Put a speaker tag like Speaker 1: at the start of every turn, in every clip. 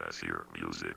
Speaker 1: as your music.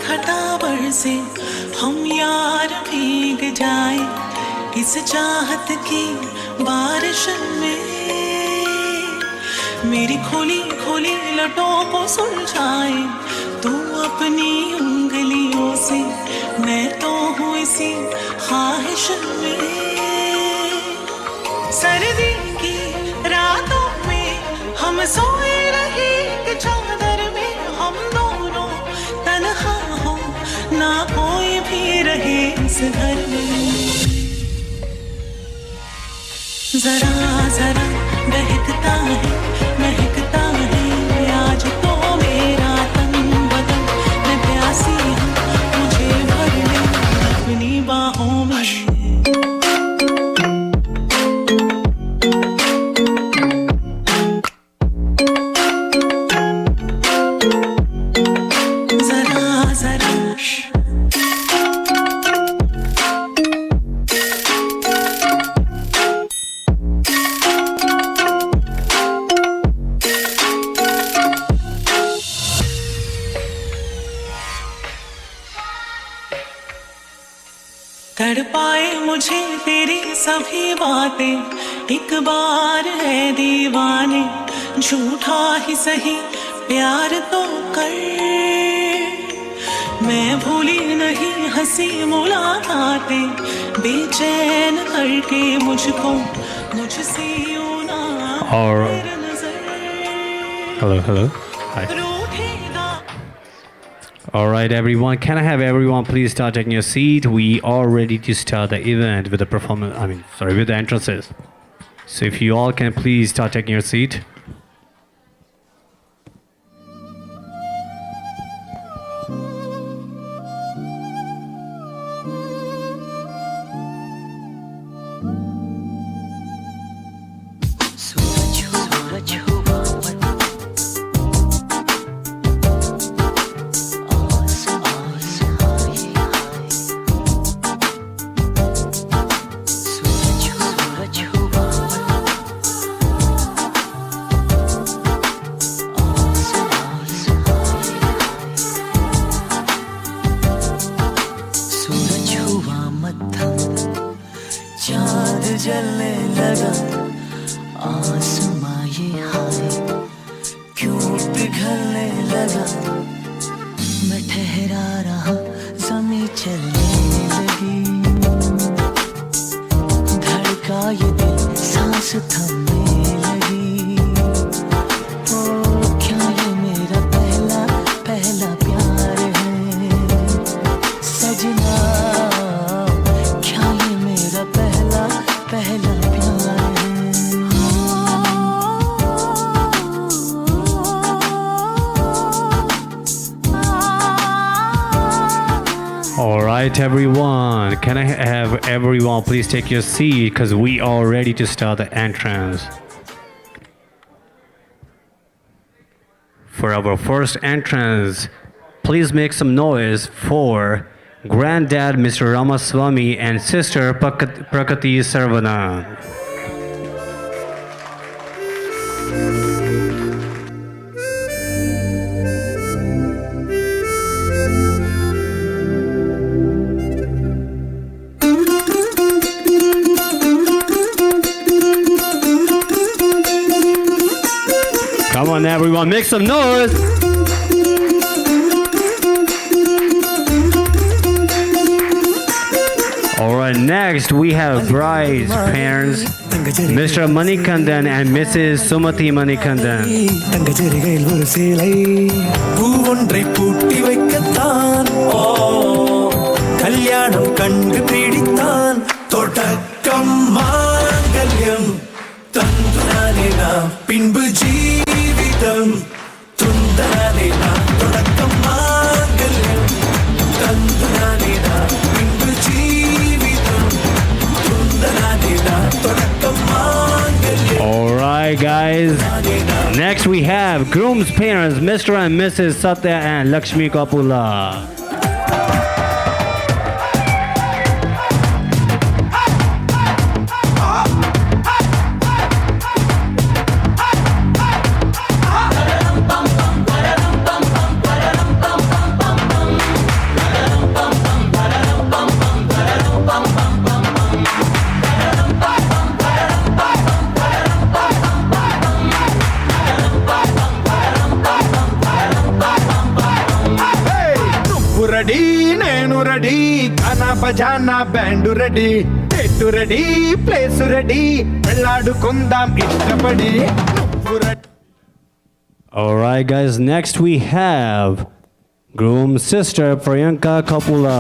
Speaker 1: घटा बरसे हम यार भीग जाए इस चाहत की बारिश में। मेरी खोली खोली लटों को सुलझाए तू अपनी उंगलियों से, मैं तो हूँ इसी ख्वाहिश में। सर्दी की रातों में हम सोए रहे कि चादर में हम दोनों तन्हा हो, ना कोई भी रहे इस घर में। जरा जरा बहकता है महकता है आज तो मेरा तन बदन, मैं प्यासी हूँ मुझे भर ले अपनी बाहों में। तड़पाए मुझे तेरी सभी बातें, एक बार है दीवाने, झूठा ही सही प्यार तो कर। मैं भूली नहीं हंसी मुलाकातें, बेचैन करके मुझको मुझसे यूं ना फिर नजर।
Speaker 2: Hello. Hi. Alright everyone, can I have everyone please start taking your seat? We are ready to start the event with the performance, with the entrances. So if you all can please start taking your seat.
Speaker 1: जलने लगा आसमां ये हाय, क्यों पिघलने लगा। मैं ठहरा रहा ज़मीं चलने लगी, धड़का ये दिल सांस थमने लगी। ओ क्या ये मेरा पहला पहला प्यार है सजना, क्या ये मेरा पहला पहला प्यार है।
Speaker 2: Alright everyone, can I have everyone please take your seat because we are ready to start the entrance. For our first entrance, please make some noise for Granddad Mr. Ramaswamy and Sister Prakati Sarvanan. Come on everyone, make some noise! Alright, next we have bride's parents, Mr. Manikandan and Mrs. Sumati Manikandan. Alright guys, next we have groom's parents, Mr. and Mrs. Satya and Lakshmi Kapula.
Speaker 3: Ready నేను ready గానా బజానా band ready date ready place ready వెళ్ళాడుకుందాం ఇష్టపడి నువ్వు ready.
Speaker 2: Alright, guys, next we have groom's sister Priyanka Kapula.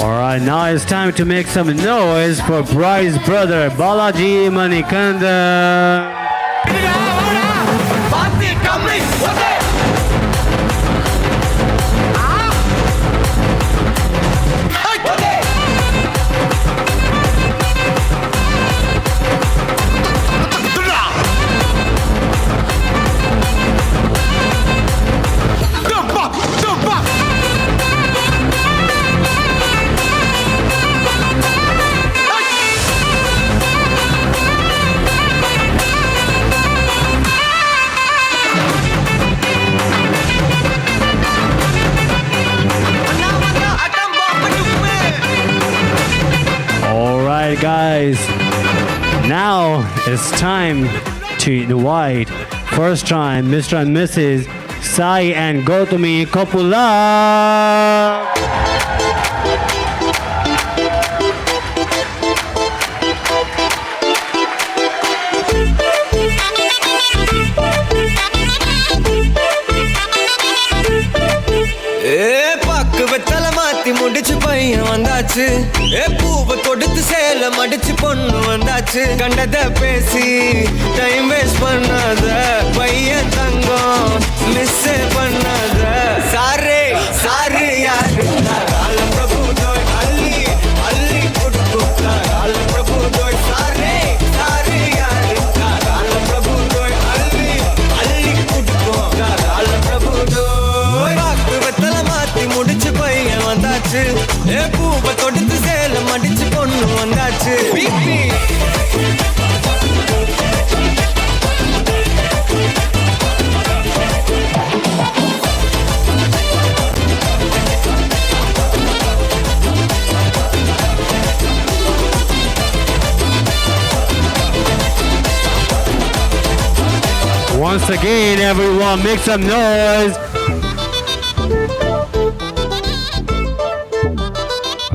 Speaker 2: Alright, now it's time to make some noise for Bride's brother Balaji Manikanda. Alright, guys, now it's time to invite first time Mr. and Mrs. Sai and Gowthami Kapula.
Speaker 4: முடிச்சு பையன் வந்தாச்சு பூவை கொடுத்து சேல மடிச்சு பொண்ணு வந்தாச்சு கண்டத பேசி டைம் வேஸ்ட் பண்ணாத பையன் தங்கம் மிஸ் பண்ணாத சாரே சாரு யாரு கால பிரபு தோய் அள்ளி அள்ளி கொடுக்கும் கால பிரபு தோய் சாரே சாரு யாரு கால பிரபு தோய் அள்ளி அள்ளி கொடுக்கும் கால பிரபு தோய் வாக்கு வெத்தல மாத்தி முடிச்சு பையன் வந்தாச்சு பூவை கொடுத்து சேல மடிச்சு பொண்ணு வந்தாச்சு
Speaker 2: Once again, everyone, make some noise.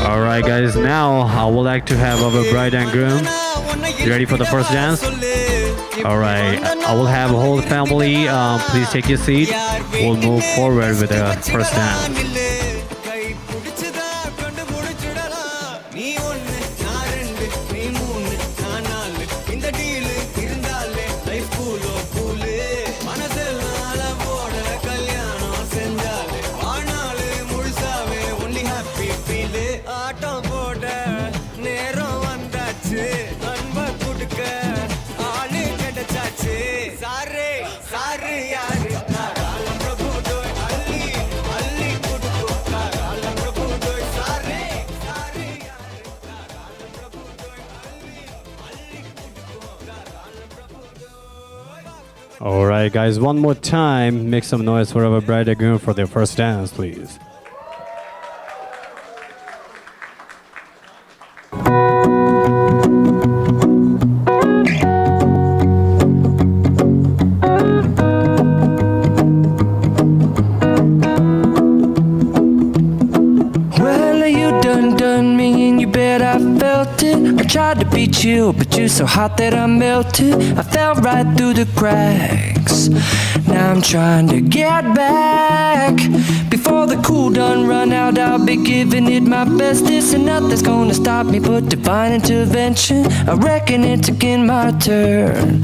Speaker 2: Alright, guys, now I would like to have our bride and groom. You ready for the first dance? Alright, I will have a whole family. Please take your seat. We'll move forward with the first dance. Alright, guys, one more time, make some noise for our bride and groom for their first dance, please.
Speaker 5: Tried to beat you, but you're so hot that I melted. I fell right through the cracks. Now I'm trying to get back. Before the cool done run out, I'll be giving it my best. This and nothing's gonna stop me but divine intervention. I reckon it's again my turn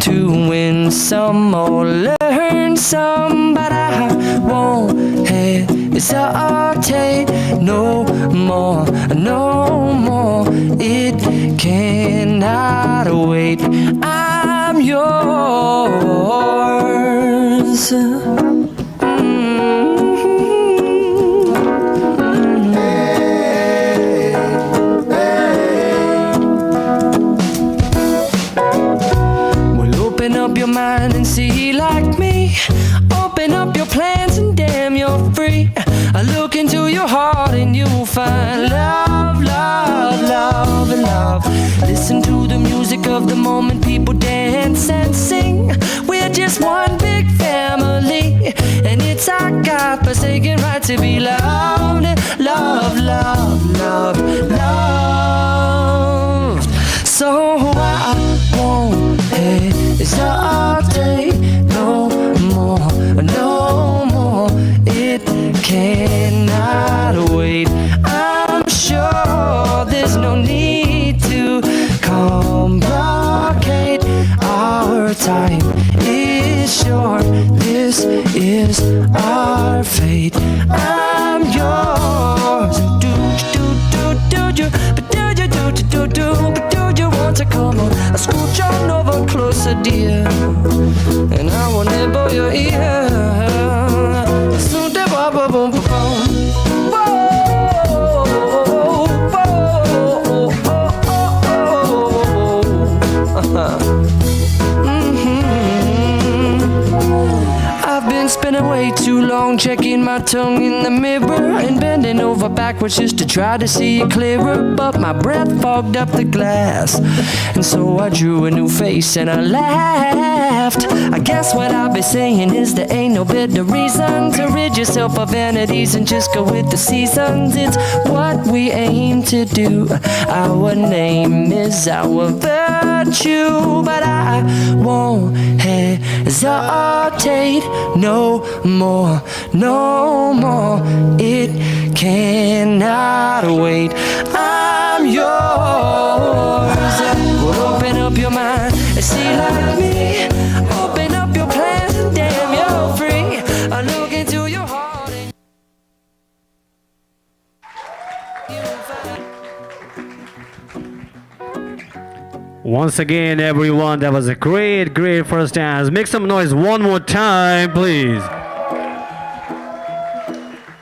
Speaker 5: to win some or learn some, but I won't hesitate no more, no more. It cannot wait. I'm yours. to be loved, loved, loved, loved, loved. So I won't hesitate no more, no more. It cannot wait. I'm sure there's no need to complicate. Our time is short. This is our fate. I'm yours. But do you want to come on? I scooch on over closer, dear, and I will nibble your ear. Soon da ba ba boom ba boom. I've been spending way too long checking my tongue in the mirror and bending over backwards just to try to see it clearer. But my breath fogged up the glass, and so I drew a new face and I laughed. I guess what I'll be saying is there ain't no better reason to rid yourself of vanities and just go with the seasons. It's what we aim to do. Our name is our virtue, but I won't hesitate no more, no more. It cannot wait. I'm yours. Well, open up your mind and see like me. Open up your plans and damn, you're free. I look into your heart and you'll find.
Speaker 2: Once again, everyone, that was a great, great first dance. Make some noise one more time, please.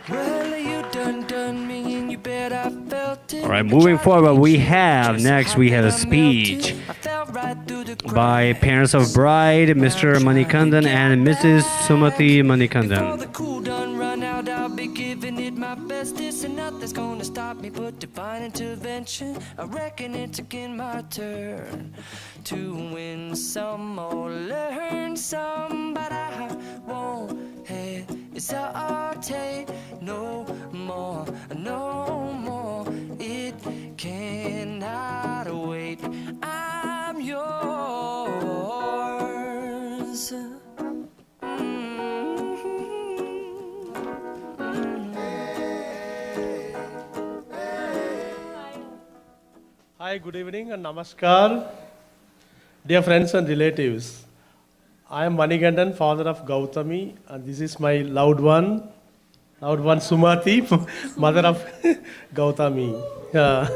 Speaker 5: Well, you done me and you bet I felt it.
Speaker 2: All right, moving forward, we have a speech by parents of bride, Mr. Manikandan and Mrs. Sumati Manikandan.
Speaker 5: The cool done run out, I'll be giving it my bestest, and nothing's gonna stop me but divine intervention. I reckon it's again my turn to win some or learn some, but I won't hesitate no more, no more. It cannot wait. I'm yours.
Speaker 6: Hi, good evening and namaskar. Dear friends and relatives, I am Manikandan, father of Gowthami, and this is my loved one Sumati, mother of Gowthami. Yeah.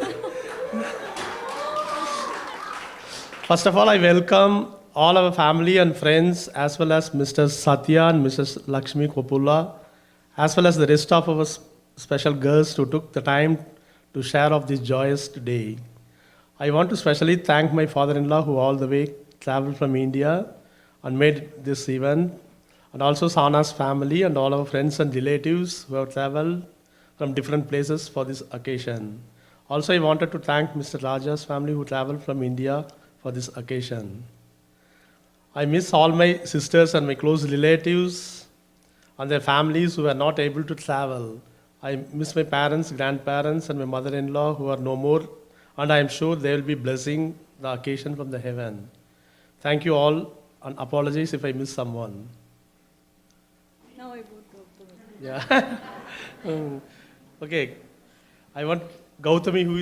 Speaker 6: First of all, I welcome all our family and friends, as well as Mr. Satya and Mrs. Lakshmi Kopula, as well as the rest of our special girls who took the time to share of this joyous day. I want to specially thank my father-in-law who all the way traveled from India and made this event, and also Sana's family and all our friends and relatives who have traveled from different places for this occasion. Also, I wanted to thank Mr. Raja's family who traveled from India for this occasion. I miss all my sisters and my close relatives and their families who were not able to travel. I miss my parents, grandparents, and my mother-in-law who are no more, and I am sure they will be blessing the occasion from the heaven. Thank you all, and apologies if I miss someone.
Speaker 7: Now I would go to
Speaker 6: Yeah. Okay. I want Gowthami, who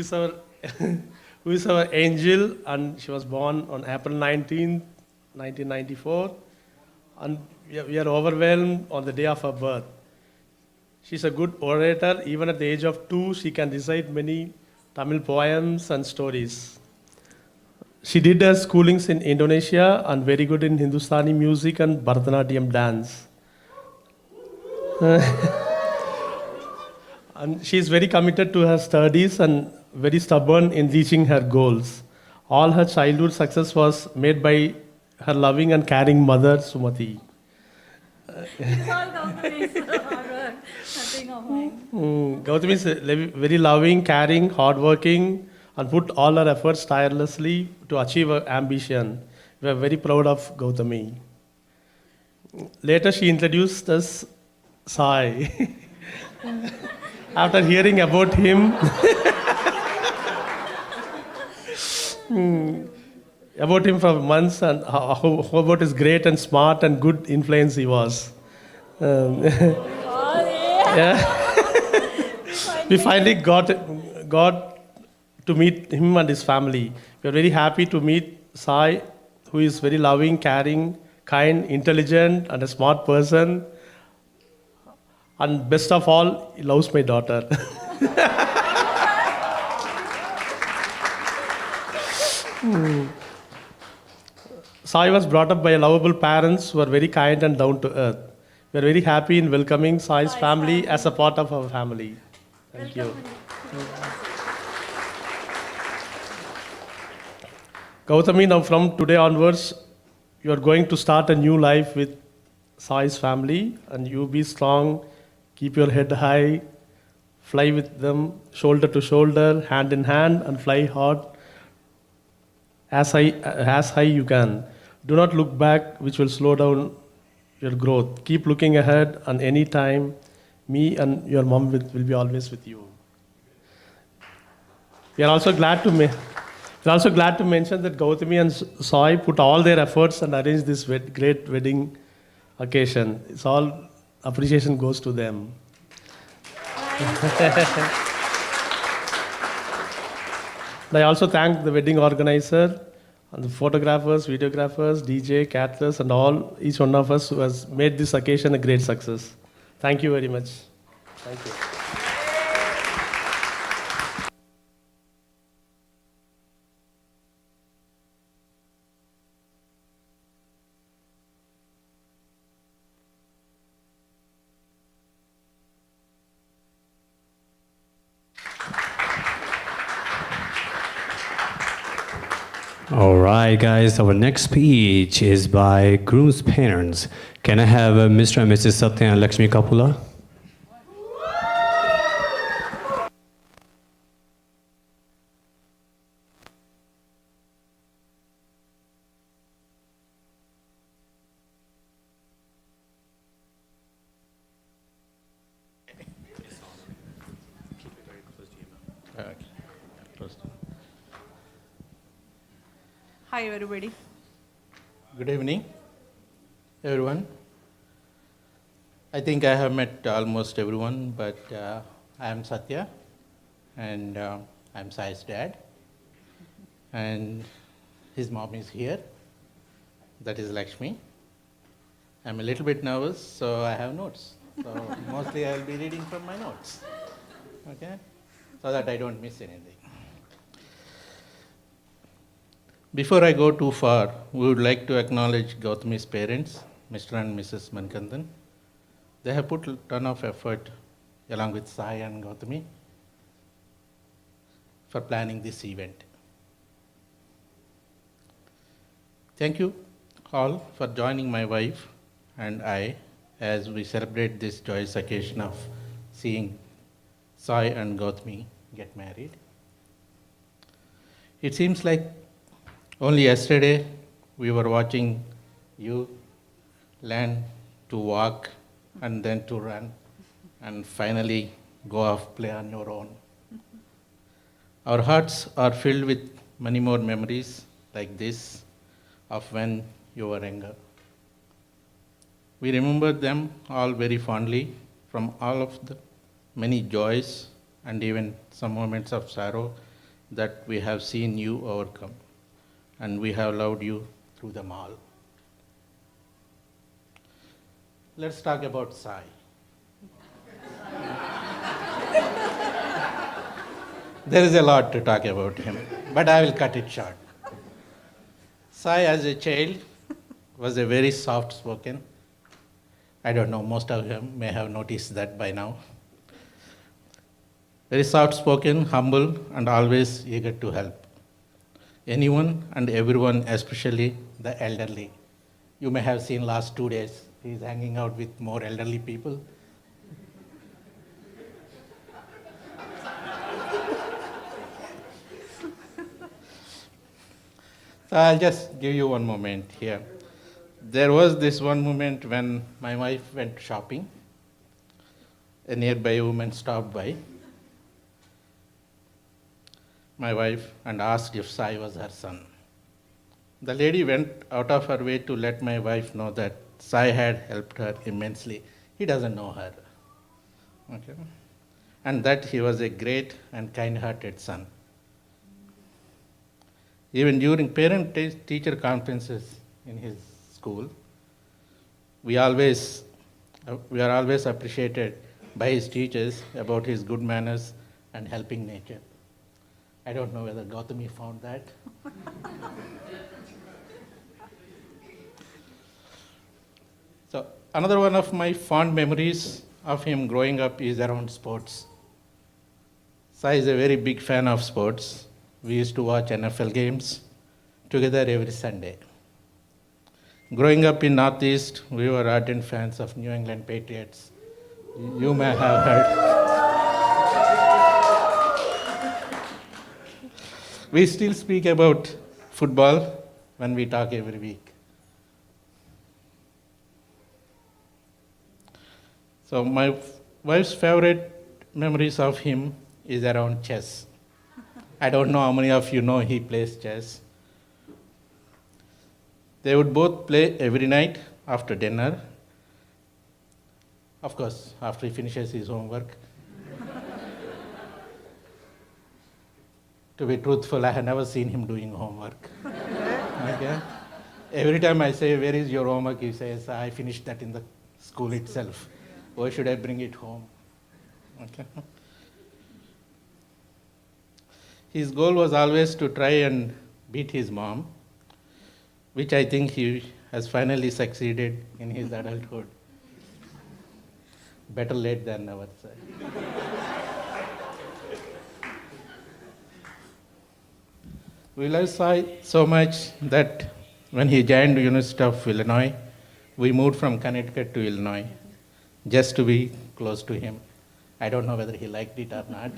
Speaker 6: is our angel, and she was born on April 19th, 1994, and we are overwhelmed on the day of her birth. She's a good orator. Even at the age of 2, she can recite many Tamil poems and stories. She did her schoolings in Indonesia and very good in Hindustani music and Bharatanatyam dance. And she is very committed to her studies and very stubborn in reaching her goals. All her childhood success was made by her loving and caring mother, Sumati.
Speaker 7: It's all Gowthami's hard work, nothing of mine.
Speaker 6: Gowthami is very loving, caring, hardworking, and put all her efforts tirelessly to achieve her ambition. We are very proud of Gowthami. Later, she introduced us Sai. After hearing about him, about him for months and how about his great and smart and good influence he was. Yeah. We finally got to meet him and his family. We are very happy to meet Sai, who is very loving, caring, kind, intelligent, and a smart person. And best of all, he loves my daughter. Sai was brought up by lovable parents who are very kind and down to earth. We are very happy in welcoming Sai's family as a part of our family. Thank you. Gowthami, now from today onwards, you are going to start a new life with Sai's family, and you be strong, keep your head high, fly with them shoulder to shoulder, hand in hand, and fly hard as high you can. Do not look back, which will slow down your growth. Keep looking ahead, and any time, me and your mom will be always with you. We are also glad to mention that Gowthami and Sai put all their efforts and arranged this great wedding occasion. It's all appreciation goes to them. I also thank the wedding organizer and the photographers, videographers, DJ, caterers, and each one of us who has made this occasion a great success. Thank you very much. Thank you.
Speaker 2: All right, guys, our next speech is by groom's parents. Can I have Mr. and Mrs. Satya and Lakshmi Kapula?
Speaker 8: Hi, everybody.
Speaker 9: Good evening, everyone. I think I have met almost everyone, but I am Satya, and I'm Sai's dad. And his mom is here. That is Lakshmi. I'm a little bit nervous, so I have notes. So mostly I'll be reading from my notes, okay? So that I don't miss anything. Before I go too far, we would like to acknowledge Gowthami's parents, Mr. and Mrs. Mankandan. They have put a ton of effort, along with Sai and Gowthami, for planning this event. Thank you all for joining my wife and I as we celebrate this joyous occasion of seeing Sai and Gowthami get married. It seems like only yesterday we were watching you learn to walk and then to run and finally go off play on your own. Our hearts are filled with many more memories like this of when you were younger. We remember them all very fondly, from all of the many joys and even some moments of sorrow that we have seen you overcome. And we have loved you through them all. Let's talk about Sai. There is a lot to talk about him, but I will cut it short. Sai, as a child, was a very soft-spoken. I don't know, most of you may have noticed that by now. Very soft-spoken, humble, and always eager to help anyone and everyone, especially the elderly. You may have seen last 2 days, he's hanging out with more elderly people. So I'll just give you one moment here. There was this one moment when my wife went shopping, a nearby woman stopped by my wife and asked if Sai was her son. The lady went out of her way to let my wife know that Sai had helped her immensely. He doesn't know her. Okay? And that he was a great and kind-hearted son. Even during parent-teacher conferences in his school, we are always appreciated by his teachers about his good manners and helping nature. I don't know whether Gowthami found that. So another one of my fond memories of him growing up is around sports. Sai is a very big fan of sports. We used to watch NFL games together every Sunday. Growing up in Northeast, we were ardent fans of New England Patriots. You may have heard. We still speak about football when we talk every week. So my wife's favorite memories of him is around chess. I don't know how many of you know he plays chess. They would both play every night after dinner. Of course, after he finishes his homework. To be truthful, I have never seen him doing homework. Okay? Every time I say, "Where is your homework?" he says, "I finished that in the school itself. Why should I bring it home?" Okay? His goal was always to try and beat his mom, which I think he has finally succeeded in his adulthood. Better late than never, sir. We love Sai so much that when he joined the University of Illinois, we moved from Connecticut to Illinois just to be close to him. I don't know whether he liked it or not.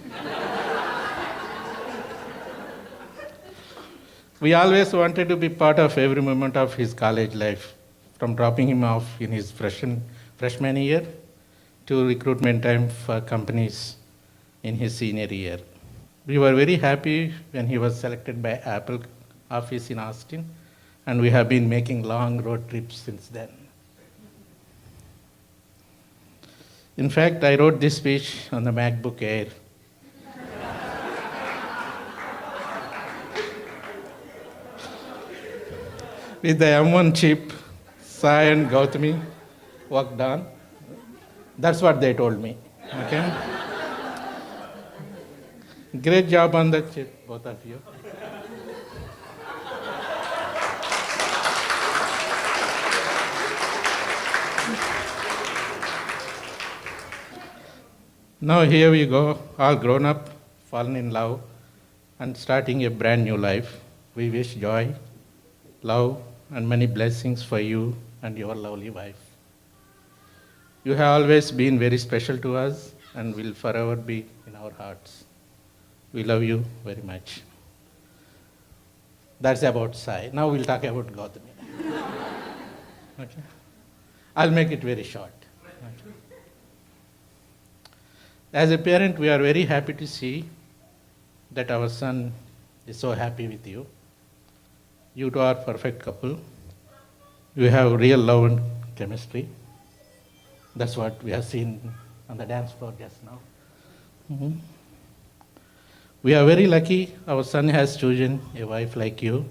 Speaker 9: We always wanted to be part of every moment of his college life, from dropping him off in his freshman year to recruitment time for companies in his senior year. We were very happy when he was selected by Apple office in Austin, and we have been making long road trips since then. In fact, I wrote this speech on the MacBook Air. With the M1 chip, Sai and Gowthami worked on. That's what they told me. Okay? Great job on the chip, both of you. Now here we go, all grown up, fallen in love, and starting a brand new life. We wish joy, love, and many blessings for you and your lovely wife. You have always been very special to us and will forever be in our hearts. We love you very much. That's about Sai. Now we'll talk about Gowthami. Okay? I'll make it very short. Okay. As a parent, we are very happy to see that our son is so happy with you. You two are a perfect couple. You have real love and chemistry. That's what we have seen on the dance floor just now. Mm-hmm. We are very lucky our son has chosen a wife like you.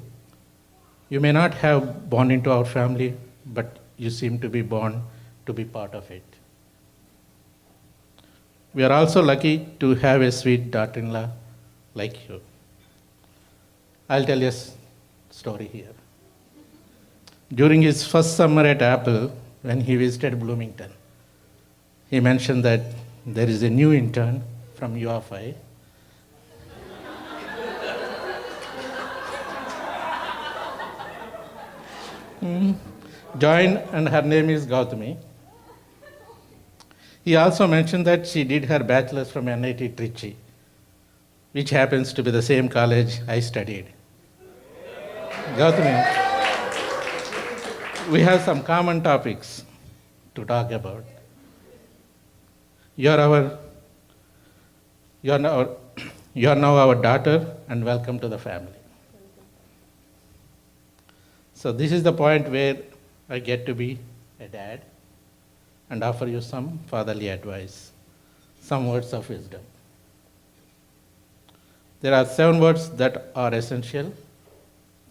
Speaker 9: You may not have born into our family, but you seem to be born to be part of it. We are also lucky to have a sweet daughter-in-law like you. I'll tell you a story here. During his first summer at Apple, when he visited Bloomington, he mentioned that there is a new intern from UFI. Joined, and her name is Gowthami. He also mentioned that she did her bachelor's from NIT Trichy, which happens to be the same college I studied. Gowthami, we have some common topics to talk about. You are our, you are now, you are now our daughter, and welcome to the family. So this is the point where I get to be a dad and offer you some fatherly advice, some words of wisdom. There are 7 words that are essential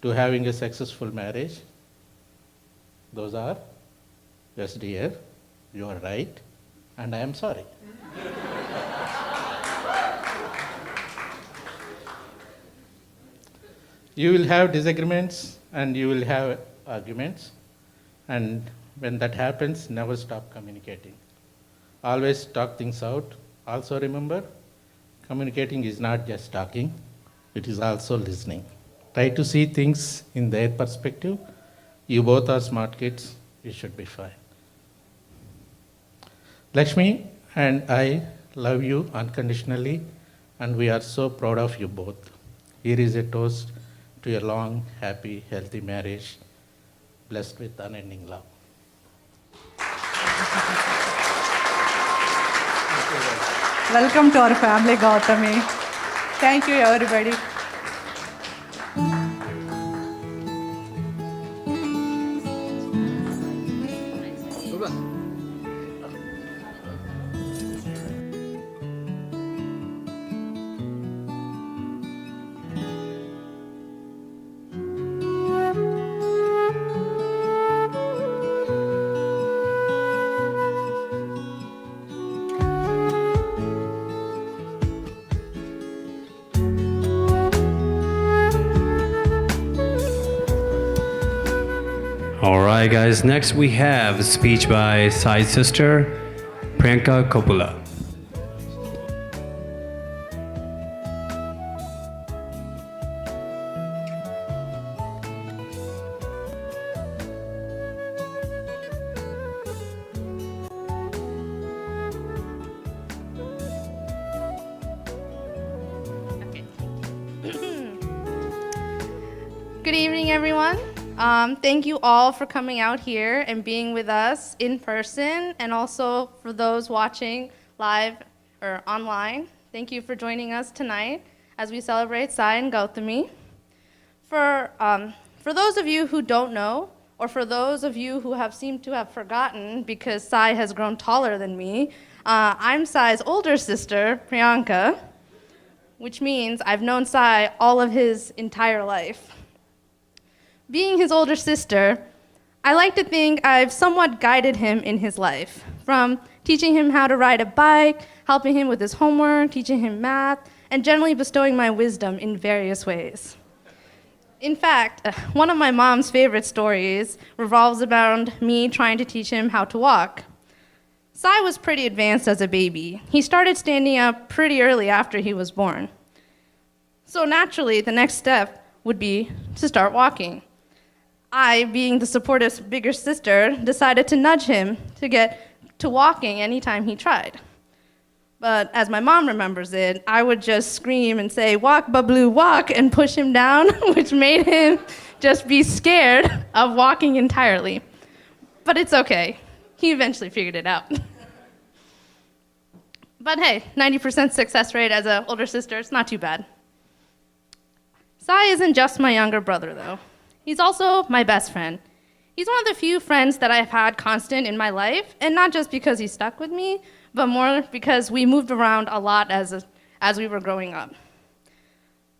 Speaker 9: to having a successful marriage. Those are, yes dear, you are right, and I am sorry. You will have disagreements and you will have arguments, and when that happens, never stop communicating. Always talk things out. Also remember, communicating is not just talking, it is also listening. Try to see things in their perspective. You both are smart kids, you should be fine. Lakshmi and I love you unconditionally, and we are so proud of you both. Here is a toast to a long, happy, healthy marriage, blessed with unending love.
Speaker 8: Welcome to our family, Gowthami. Thank you, everybody.
Speaker 2: All right, guys. Next, we have a speech by Sai's sister, Priyanka Coppola.
Speaker 10: Good evening, everyone. Thank you all for coming out here and being with us in person, and also for those watching live or online. Thank you for joining us tonight as we celebrate Sai and Gowthami. For those of you who don't know, or for those of you who have seemed to have forgotten because Sai has grown taller than me, I'm Sai's older sister, Priyanka, which means I've known Sai all of his entire life. Being his older sister, I like to think I've somewhat guided him in his life, from teaching him how to ride a bike, helping him with his homework, teaching him math, and generally bestowing my wisdom in various ways. In fact, one of my mom's favorite stories revolves around me trying to teach him how to walk. Sai was pretty advanced as a baby. He started standing up pretty early after he was born. So naturally, the next step would be to start walking. I, being the supportive bigger sister, decided to nudge him to get to walking anytime he tried. But as my mom remembers it, I would just scream and say, "Walk, Bablu, walk," and push him down, which made him just be scared of walking entirely. But it's okay. He eventually figured it out. But hey, 90% success rate as an older sister, it's not too bad. Sai isn't just my younger brother, though. He's also my best friend. He's one of the few friends that I've had constant in my life, and not just because he stuck with me, but more because we moved around a lot as we were growing up.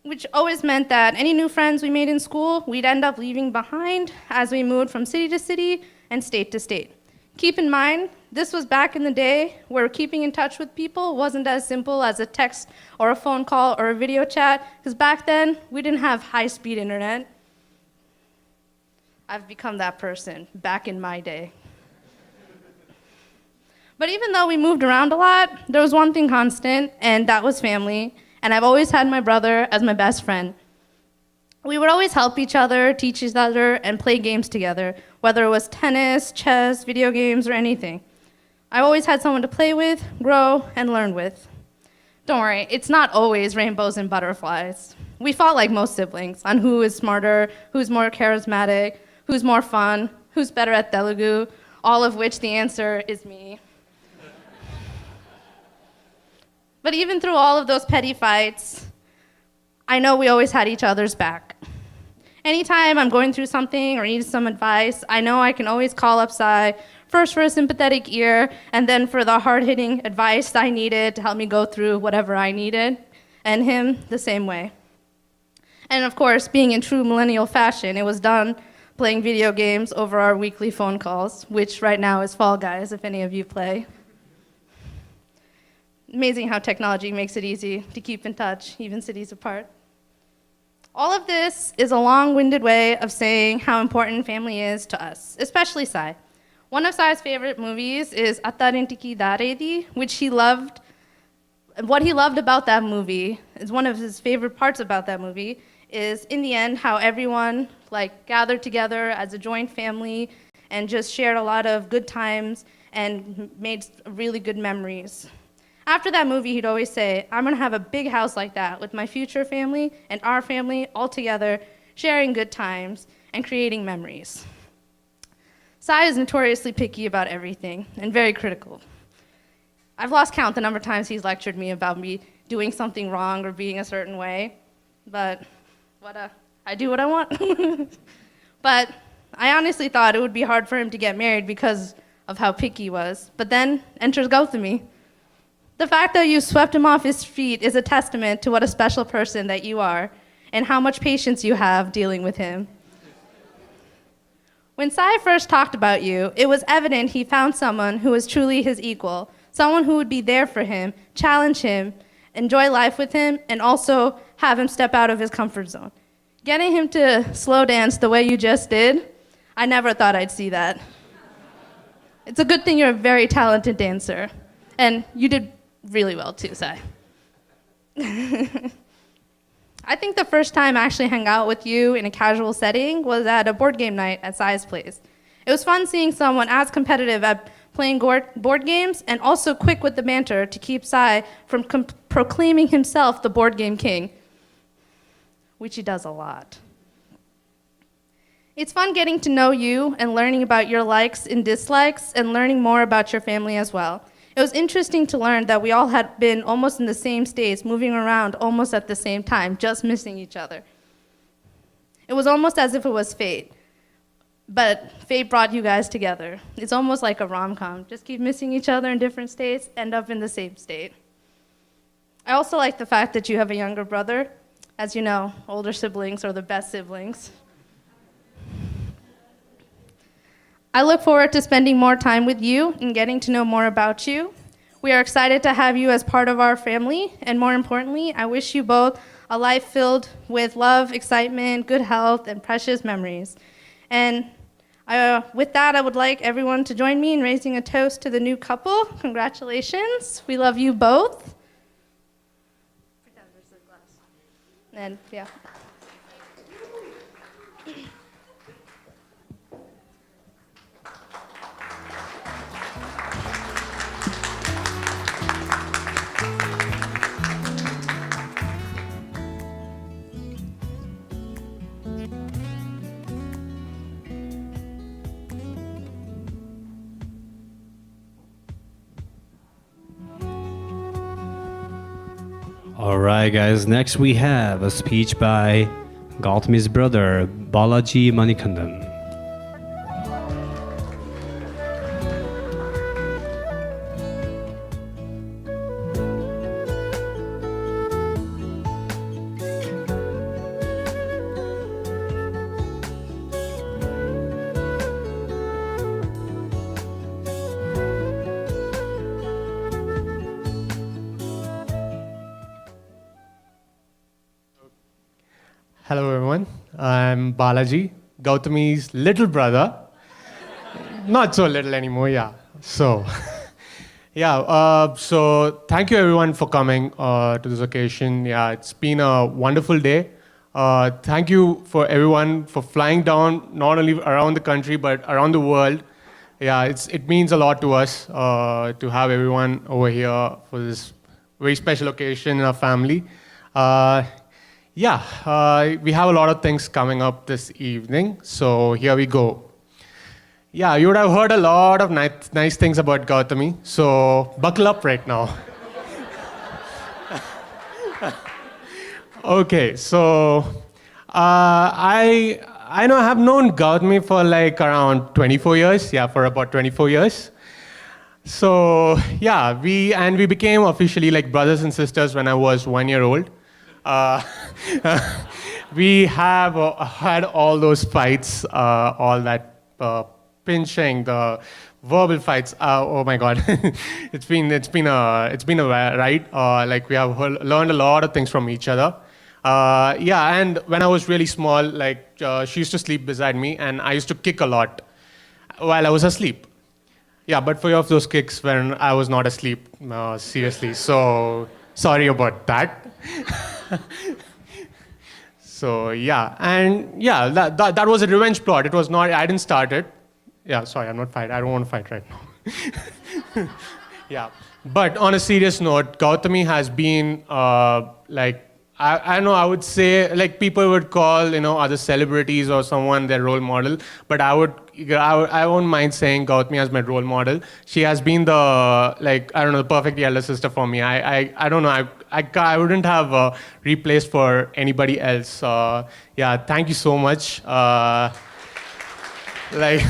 Speaker 10: Which always meant that any new friends we made in school, we'd end up leaving behind as we moved from city to city and state to state. Keep in mind, this was back in the day where keeping in touch with people wasn't as simple as a text or a phone call or a video chat, because back then, we didn't have high-speed internet. I've become that person back in my day. But even though we moved around a lot, there was one thing constant, and that was family, and I've always had my brother as my best friend. We would always help each other, teach each other, and play games together, whether it was tennis, chess, video games, or anything. I always had someone to play with, grow, and learn with. Don't worry, it's not always rainbows and butterflies. We fought like most siblings on who is smarter, who's more charismatic, who's more fun, who's better at Telugu, all of which the answer is me. But even through all of those petty fights, I know we always had each other's back. Anytime I'm going through something or need some advice, I know I can always call up Sai, first for a sympathetic ear, and then for the hard-hitting advice I needed to help me go through whatever I needed, and him the same way. And of course, being in true millennial fashion, it was done playing video games over our weekly phone calls, which right now is Fall Guys, if any of you play. Amazing how technology makes it easy to keep in touch, even cities apart. All of this is a long-winded way of saying how important family is to us, especially Sai. One of Sai's favorite movies is Attarinti Daredi, which he loved. What he loved about that movie is one of his favorite parts about that movie is, in the end, how everyone gathered together as a joint family and just shared a lot of good times and made really good memories. After that movie, he'd always say, I'm gonna have a big house like that with my future family and our family all together, sharing good times and creating memories. Sai is notoriously picky about everything and very critical. I've lost count the number of times he's lectured me about me doing something wrong or being a certain way, but I do what I want. But I honestly thought it would be hard for him to get married because of how picky he was. But then enters Gowthami. The fact that you swept him off his feet is a testament to what a special person that you are and how much patience you have dealing with him. When Sai first talked about you, it was evident he found someone who was truly his equal, someone who would be there for him, challenge him, enjoy life with him, and also have him step out of his comfort zone. Getting him to slow dance the way you just did, I never thought I'd see that. It's a good thing you're a very talented dancer, and you did really well too, Sai. I think the first time I actually hung out with you in a casual setting was at a board game night at Sai's place. It was fun seeing someone as competitive at playing board games and also quick with the banter to keep Sai from proclaiming himself the board game king, which he does a lot. It's fun getting to know you and learning about your likes and dislikes and learning more about your family as well. It was interesting to learn that we all had been almost in the same states, moving around almost at the same time, just missing each other. It was almost as if it was fate, but fate brought you guys together. It's almost like a rom-com. Just keep missing each other in different states, end up in the same state. I also like the fact that you have a younger brother. As you know, older siblings are the best siblings. I look forward to spending more time with you and getting to know more about you. We are excited to have you as part of our family, and more importantly, I wish you both a life filled with love, excitement, good health, and precious memories. And with that, I would like everyone to join me in raising a toast to the new couple. Congratulations. We love you both. And yeah.
Speaker 2: All right, guys. Next, we have a speech by Gowthami's brother, Balaji Manikandan.
Speaker 3: Hello everyone, I'm Balaji, Gowthami's little brother. Not so little anymore, yeah. So, so thank you everyone for coming to this occasion. Yeah, it's been a wonderful day. Thank you for everyone for flying down, not only around the country, but around the world. Yeah, it means a lot to us to have everyone over here for this very special occasion in our family. We have a lot of things coming up this evening, so here we go. Yeah, you would have heard a lot of nice things about Gowthami, so buckle up right now. Okay, so I know I have known Gowthami for like around 24 years. Yeah, for about 24 years. So yeah, we became officially like brothers and sisters when I was 1 year old. Uh, we have had all those fights, all that pinching, the verbal fights. Oh my God, it's been a ride. Like we have learned a lot of things from each other. Yeah, and when I was really small, like she used to sleep beside me, and I used to kick a lot while I was asleep. Yeah, but few of those kicks when I was not asleep, seriously. So sorry about that. So yeah, and yeah, that was a revenge plot. It was not. I didn't start it. Yeah, sorry, I'm not fighting. I don't want to fight right now. Yeah, but on a serious note, Gowthami has been like. I know I would say like people would call other celebrities or someone their role model, but I won't mind saying Gowthami as my role model. She has been the like I don't know the perfect elder sister for me. I don't know I wouldn't have replaced for anybody else. Yeah, thank you so much. Like.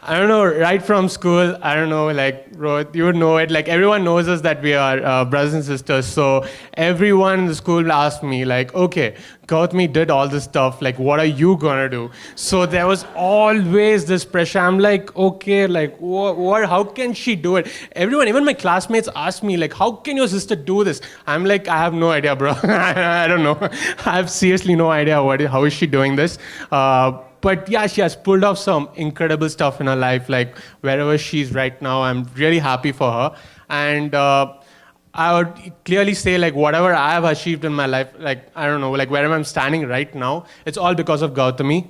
Speaker 3: I don't know, right from school, I don't know, like, Rohit, you would know it. Like, everyone knows us that we are brothers and sisters. So, everyone in the school asked me, like, okay, Gowthami did all this stuff. Like, what are you going to do? So, there was always this pressure. I'm like, okay, like, what, how can she do it? Everyone, even my classmates asked me, like, how can your sister do this? I'm like, I have no idea, bro. I don't know. I have seriously no idea how is she doing this. But yeah, she has pulled off some incredible stuff in her life. Like wherever she's right now, I'm really happy for her. And I would clearly say like whatever I have achieved in my life, like I don't know, like wherever I'm standing right now, it's all because of Gowthami.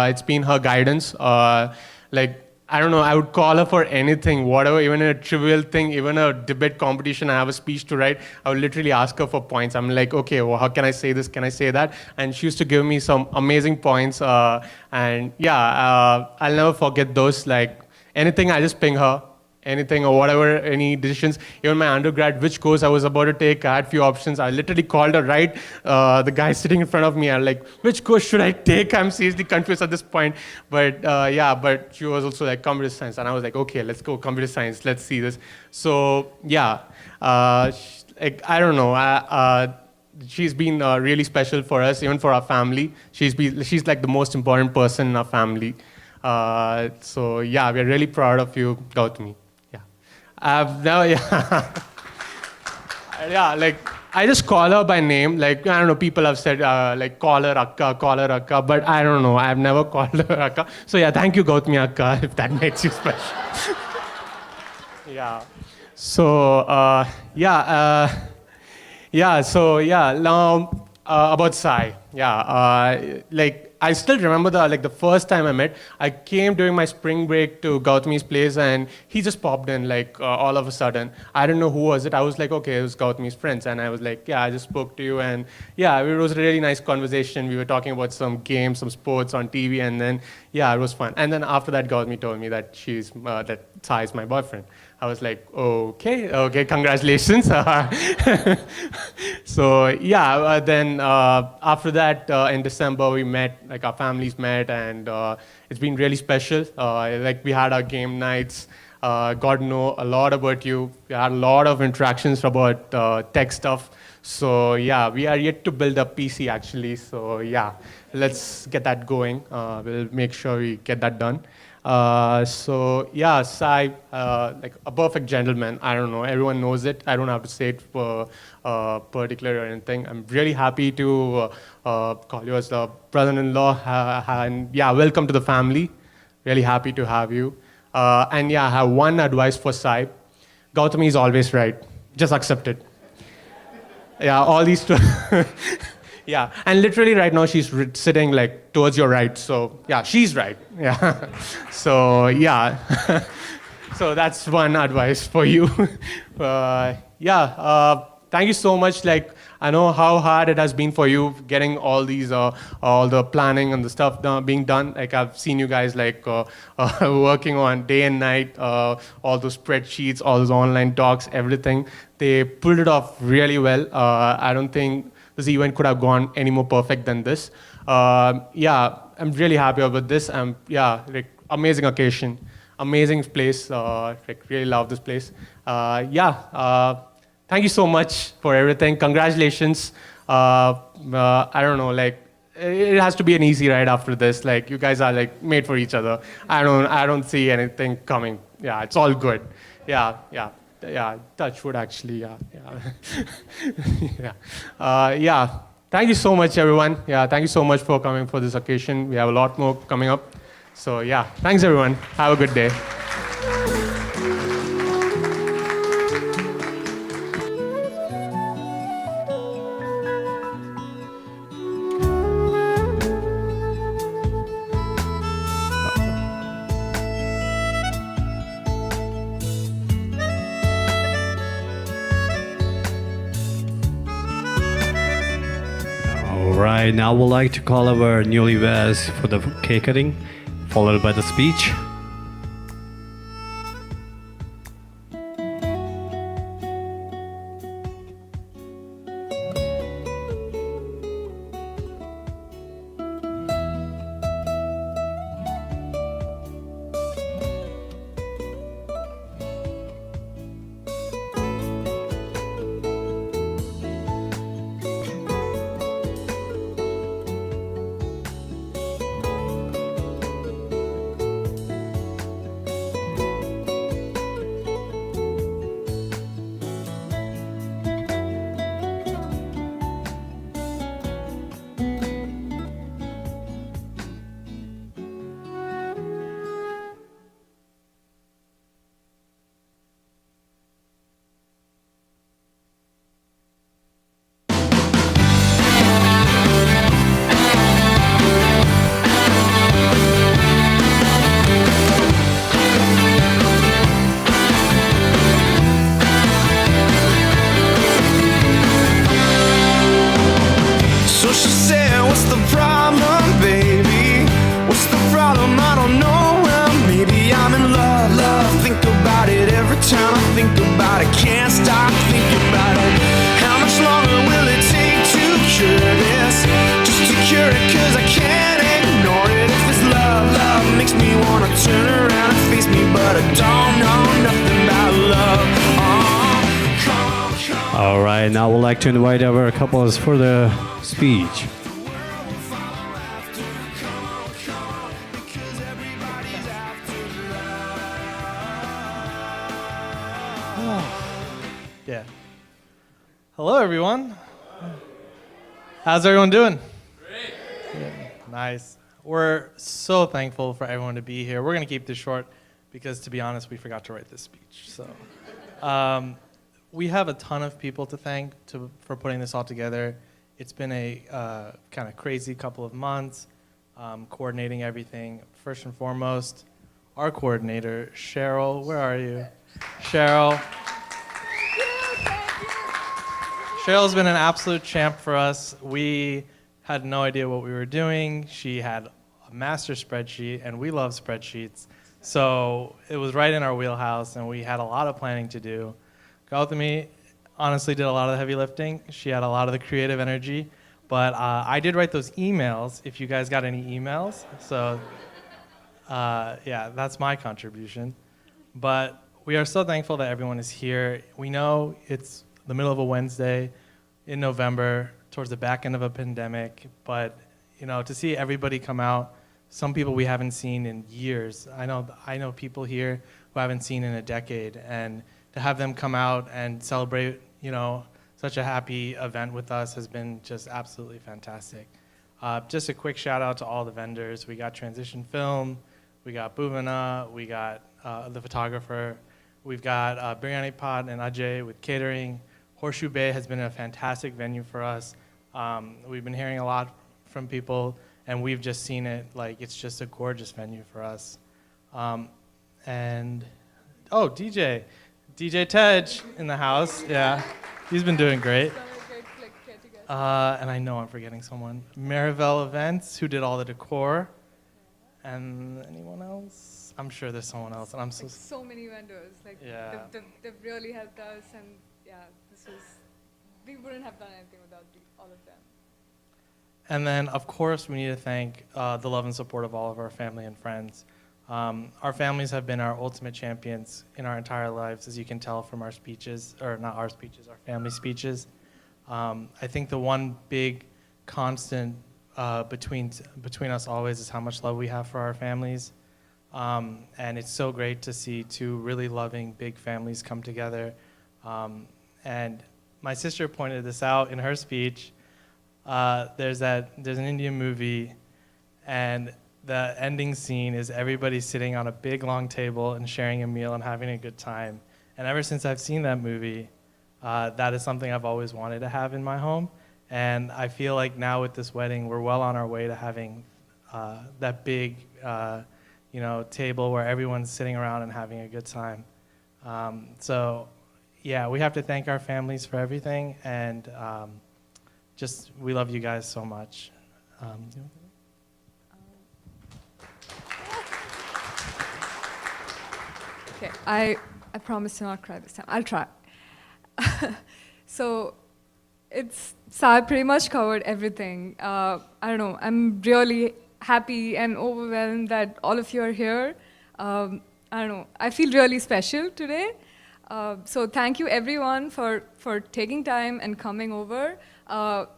Speaker 3: It's been her guidance. Like I don't know, I would call her for anything, whatever, even a trivial thing, even a debate competition, I have a speech to write, I would literally ask her for points. I'm like, okay, well, how can I say this? Can I say that? And she used to give me some amazing points. And yeah, I'll never forget those. Like anything, I just ping her. Anything or whatever, any decisions, even my undergrad, which course I was about to take, I had few options. I literally called her, right? The guy sitting in front of me, I'm like, which course should I take? I'm seriously confused at this point. But yeah, but she was also like computer science. And I was like, okay, let's go computer science. Let's see this. So yeah, like, I don't know. She's been really special for us, even for our family. She's like the most important person in our family. So yeah, we're really proud of you, Gowthami. Yeah, like I just call her by name. Like I don't know, people have said like call her Akka, but I don't know. I've never called her Akka. So yeah, thank you, Gowthami Akka, if that makes you special. Yeah. So So now about Sai. Yeah. Like. I still remember the first time I met. I came during my spring break to Gowthami's place, and he just popped in like all of a sudden. I didn't know who was it. I was like, okay, it was Gowthami's friends, and I was like, yeah, I just spoke to you, and yeah, it was a really nice conversation. We were talking about some games, some sports on TV, and then yeah, it was fun. And then after that, Gowthami told me that that Sai is my boyfriend. I was like, okay, congratulations. So yeah, then after that, in December, we met, like our families met, and it's been really special. Like we had our game nights, got to know a lot about you. We had a lot of interactions about tech stuff. So yeah, we are yet to build a PC actually. So yeah, let's get that going. We'll make sure we get that done. So yeah, Sai, like a perfect gentleman. I don't know, everyone knows it. I don't have to say it for particular or anything. I'm really happy to call you as a brother-in-law, and yeah, welcome to the family. Really happy to have you. And yeah, I have one advice for Sai. Gowthami is always right. Just accept it. Yeah, all these two. Yeah, and literally right now she's sitting like towards your right. So yeah, she's right. Yeah. So yeah. So that's one advice for you. Yeah. thank you so much. Like, I know how hard it has been for you getting all these, all the planning and the stuff being done. Like, I've seen you guys like working on day and night, all those spreadsheets, all those online docs, everything. They pulled it off really well. I don't think this event could have gone any more perfect than this. Yeah, I'm really happy about this. Yeah, like, amazing occasion, amazing place. Like, really love this place. Yeah, thank you so much for everything. Congratulations. I don't know, like, it has to be an easy ride after this. Like, you guys are like made for each other. I don't see anything coming. Yeah, it's all good. Yeah, yeah. Yeah, touch wood actually, yeah. Yeah. Yeah, thank you so much, everyone. Yeah, thank you so much for coming for this occasion. We have a lot more coming up. So yeah, thanks everyone. Have a good day.
Speaker 2: Alright, now we'd like to call our newlyweds for the cake cutting, followed by the speech. Alright, now we'd like to invite our couples for the speech.
Speaker 11: Yeah. Hello, everyone. How's everyone doing? Great. Yeah, nice. We're so thankful for everyone to be here. We're going to keep this short because, to be honest, we forgot to write this speech. So, we have a ton of people to thank for putting this all together. It's been a kind of crazy couple of months, coordinating everything. First and foremost, our coordinator, Cheryl. Where are you? Cheryl. Cheryl's been an absolute champ for us. We had no idea what we were doing. She had a master spreadsheet, and we love spreadsheets. So it was right in our wheelhouse, and we had a lot of planning to do. Gowthami honestly did a lot of the heavy lifting. She had a lot of the creative energy. But I did write those emails, if you guys got any emails. So yeah, that's my contribution. But we are so thankful that everyone is here. We know it's the middle of a Wednesday in November, towards the back end of a pandemic, but you know, to see everybody come out, some people we haven't seen in years. I know people here who I haven't seen in a decade, and to have them come out and celebrate, you know, such a happy event with us has been just absolutely fantastic. Just a quick shout out to all the vendors. We got Transition Film, we got Bhuvana, we got the photographer, we've got Biryani Pot and Ajay with catering. Horseshoe Bay has been a fantastic venue for us. We've been hearing a lot from people, and we've just seen it. Like, it's just a gorgeous venue for us. And, oh, DJ Tej in the house, yeah. He's been doing great. And I know I'm forgetting someone. Marivelle Events, who did all the decor. And anyone else? I'm sure there's someone else. And I'm
Speaker 12: so many vendors.
Speaker 11: Yeah.
Speaker 12: They've really helped us, and we wouldn't have done anything without all of them.
Speaker 11: And then, of course, we need to thank the love and support of all of our family and friends. Our families have been our ultimate champions in our entire lives, as you can tell from our speeches, or not our speeches, our family speeches. I think the one big constant between us always is how much love we have for our families. And it's so great to see two really loving big families come together. And my sister pointed this out in her speech. There's an Indian movie, and the ending scene is everybody sitting on a big long table and sharing a meal and having a good time. And ever since I've seen that movie, that is something I've always wanted to have in my home. And I feel like now with this wedding, we're well on our way to having that big table where everyone's sitting around and having a good time. So yeah, we have to thank our families for everything, and just we love you guys so much.
Speaker 12: Okay, I promise to not cry this time. I'll try. So Sai pretty much covered everything. I don't know, I'm really happy and overwhelmed that all of you are here. I don't know, I feel really special today. So thank you everyone for taking time and coming over.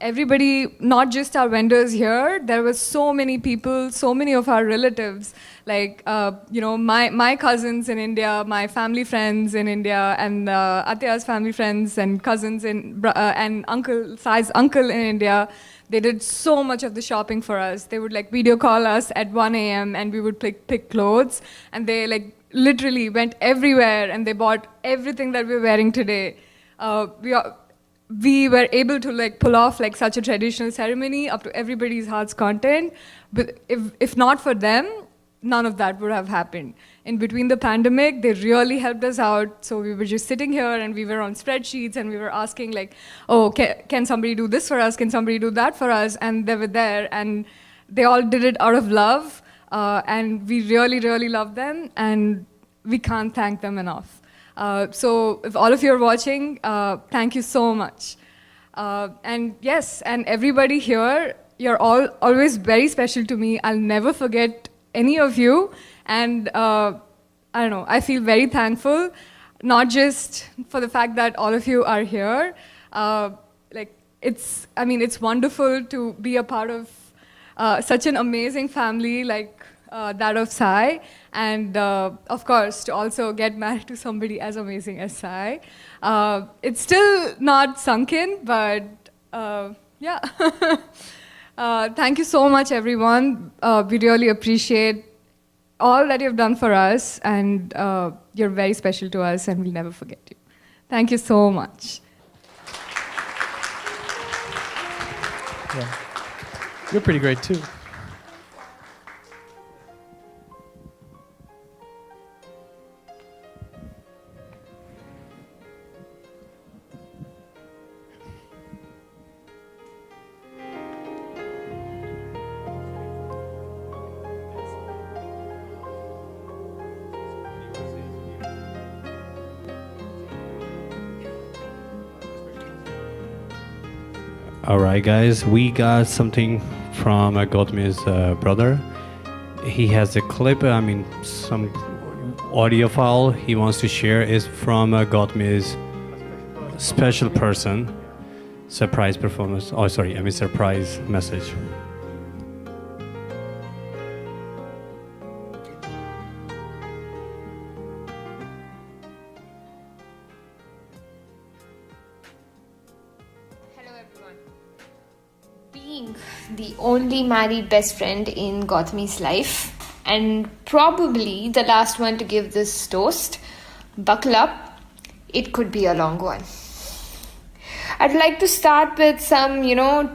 Speaker 12: Everybody, not just our vendors here, there were so many people, so many of our relatives, like, my cousins in India, my family friends in India, and Atya's family friends and cousins and Sai's uncle in India. They did so much of the shopping for us. They would video call us at 1 a.m. and we would pick clothes, and they literally went everywhere and they bought everything that we're wearing today. We were able to pull off such a traditional ceremony up to everybody's heart's content. But if not for them, none of that would have happened. In between the pandemic, they really helped us out. So we were just sitting here and we were on spreadsheets and we were asking can somebody do this for us? Can somebody do that for us? And they were there, and they all did it out of love. And we really, really love them, and we can't thank them enough. So if all of you are watching, thank you so much. And yes, and everybody here, you're all always very special to me. I'll never forget any of you. And I don't know, I feel very thankful, not just for the fact that all of you are here. It's wonderful to be a part of such an amazing family like that of Sai, and of course to also get married to somebody as amazing as Sai. It's still not sunk in, but yeah. Thank you so much, everyone. We really appreciate all that you've done for us, and you're very special to us, and we'll never forget you. Thank you so much.
Speaker 11: Yeah. You're pretty great too.
Speaker 2: All right, guys, we got something from Gowthami's brother. He has a clip, some audio file he wants to share is from Gowthami's special person, surprise performance. Oh, sorry, surprise message.
Speaker 13: Being the only married best friend in Gowthami's life, and probably the last one to give this toast, buckle up, it could be a long one. I'd like to start with some,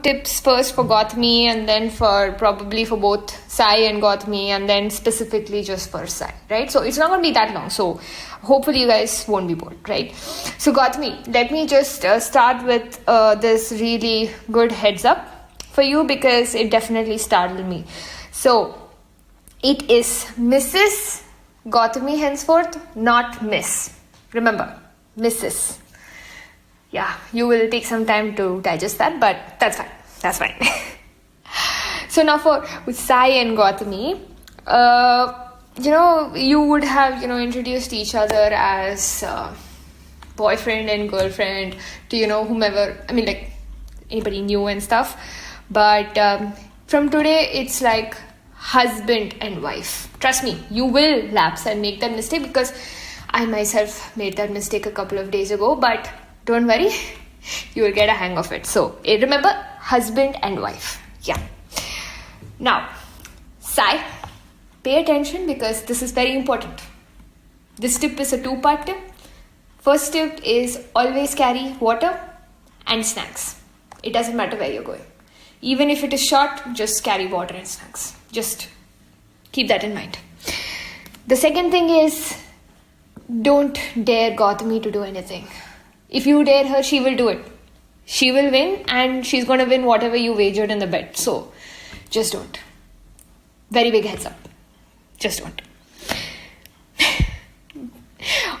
Speaker 13: tips first for Gowthami, and then probably for both Sai and Gowthami, and then specifically just for Sai, right? So it's not going to be that long. So hopefully you guys won't be bored, right? So Gowthami, let me just start with this really good heads up for you, because it definitely startled me. So it is Mrs. Gowthami henceforth, not Miss. Remember, Mrs. Yeah, you will take some time to digest that, but that's fine. That's fine. So now for Sai and Gowthami, you would have, introduced each other as boyfriend and girlfriend to, whomever, anybody new and stuff. But from today, it's like husband and wife. Trust me, you will lapse and make that mistake, because I myself made that mistake a couple of days ago, but don't worry, you will get a hang of it. So remember, husband and wife. Yeah. Now, Sai, pay attention, because this is very important. This tip is a two-part tip. First tip is always carry water and snacks. It doesn't matter where you're going. Even if it is short, just carry water and snacks. Just keep that in mind. The second thing is, don't dare Gowthami to do anything. If you dare her, she will do it. She will win, and she's going to win whatever you wagered in the bet. So just don't. Very big heads up. Just don't.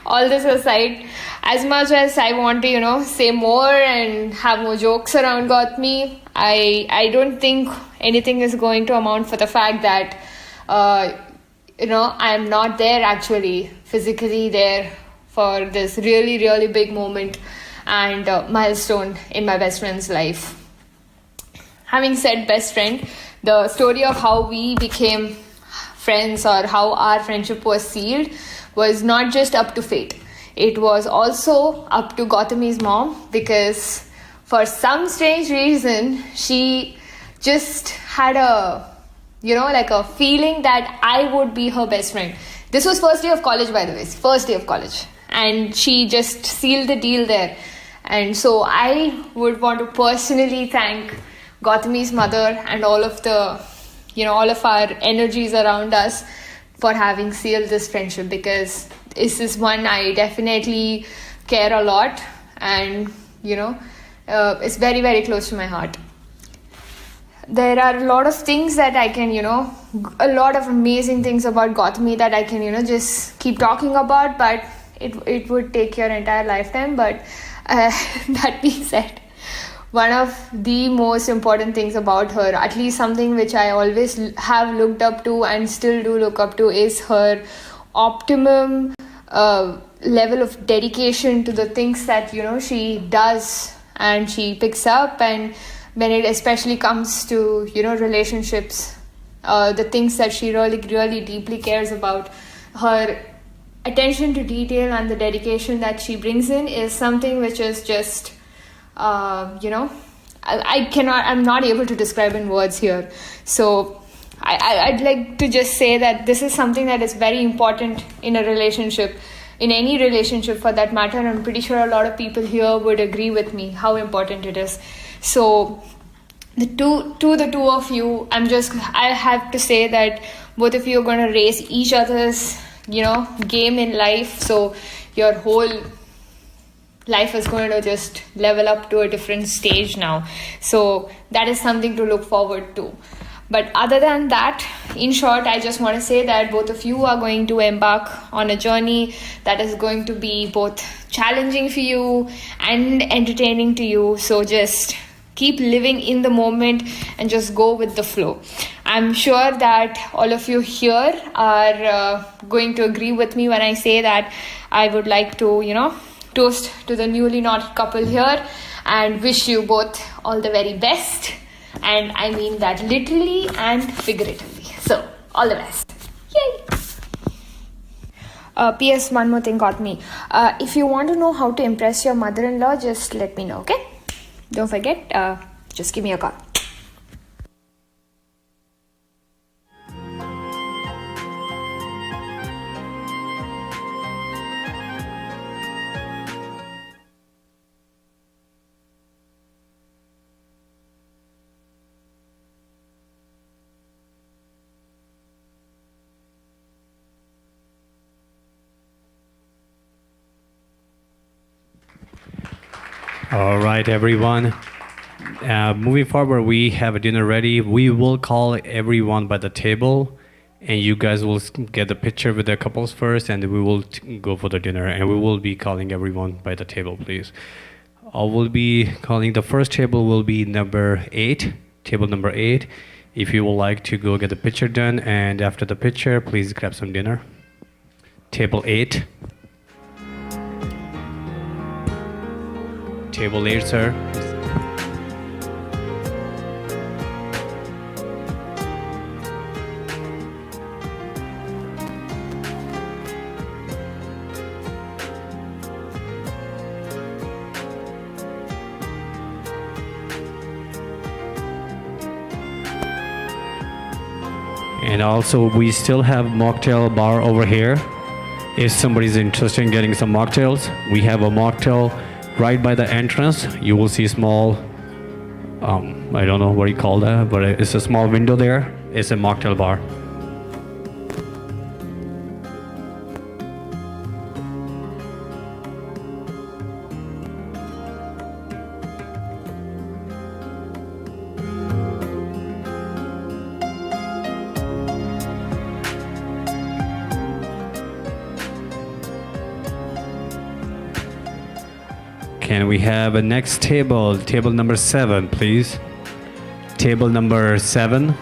Speaker 13: All this aside, as much as I want to, say more and have more jokes around Gowthami, I don't think anything is going to amount for the fact that, I am not there actually, physically there for this really, really big moment and milestone in my best friend's life. Having said best friend, the story of how we became friends or how our friendship was sealed was not just up to fate. It was also up to Gowthami's mom, because for some strange reason, she just had a feeling that I would be her best friend. This was first day of college, by the way, first day of college. And she just sealed the deal there. And so I would want to personally thank Gowthami's mother and all of the, all of our energies around us for having sealed this friendship, because this is one I definitely care a lot, and, it's very, very close to my heart. There are a lot of things that I can, a lot of amazing things about Gowthami that I can, just keep talking about, but it would take your entire lifetime. But that being said, one of the most important things about her, at least something which I always have looked up to and still do look up to, is her optimum level of dedication to the things that, she does and she picks up. And when it especially comes to, relationships, the things that she really, really deeply cares about, her attention to detail and the dedication that she brings in is something which is just, I'm not able to describe in words here. So I'd like to just say that this is something that is very important in a relationship, in any relationship for that matter. I'm pretty sure a lot of people here would agree with me how important it is. So the two of you, I have to say that both of you are going to raise each other's, game in life. So your whole life is going to just level up to a different stage now. So that is something to look forward to. But other than that, in short, I just want to say that both of you are going to embark on a journey that is going to be both challenging for you and entertaining to you. So just keep living in the moment and just go with the flow. I'm sure that all of you here are going to agree with me when I say that I would like to, toast to the newly knotted couple here and wish you both all the very best. And I mean that literally and figuratively. So, all the best. Yay! P.S. One more thing got me. If you want to know how to impress your mother-in-law, just let me know, okay? Don't forget, just give me a call.
Speaker 2: All right, everyone. Moving forward, we have a dinner ready. We will call everyone by the table, and you guys will get the picture with the couples first, and we will go for the dinner. And we will be calling everyone by the table, please. I will be calling the first table will be number 8, table number 8. If you would like to go get the picture done, and after the picture, please grab some dinner. Table 8. Table 8, sir. And also, we still have mocktail bar over here. If somebody's interested in getting some mocktails, we have a mocktail right by the entrance. You will see small, I don't know what you call that, but it's a small window there. It's a mocktail bar. Can we have a next table? Table number 7, please. Table number 7.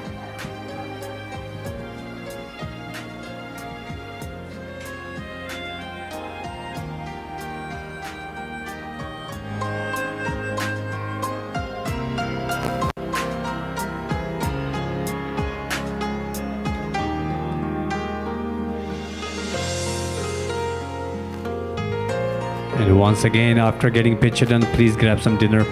Speaker 2: And once again, after getting picture done, please grab some dinner.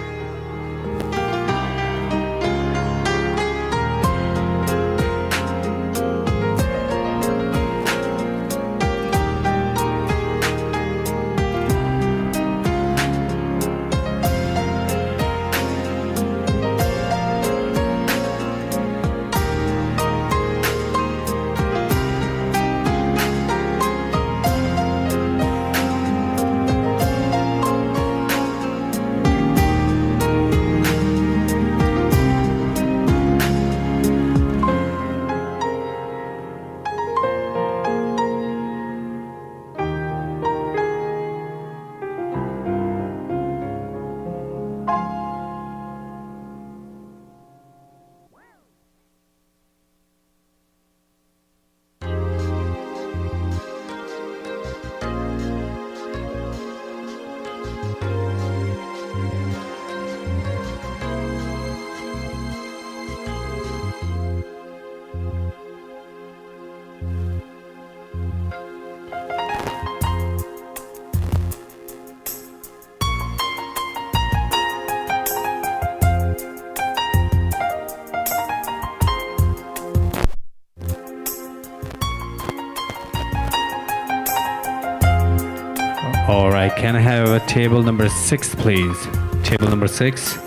Speaker 2: All right, can I have a table number 6, please? Table number 6.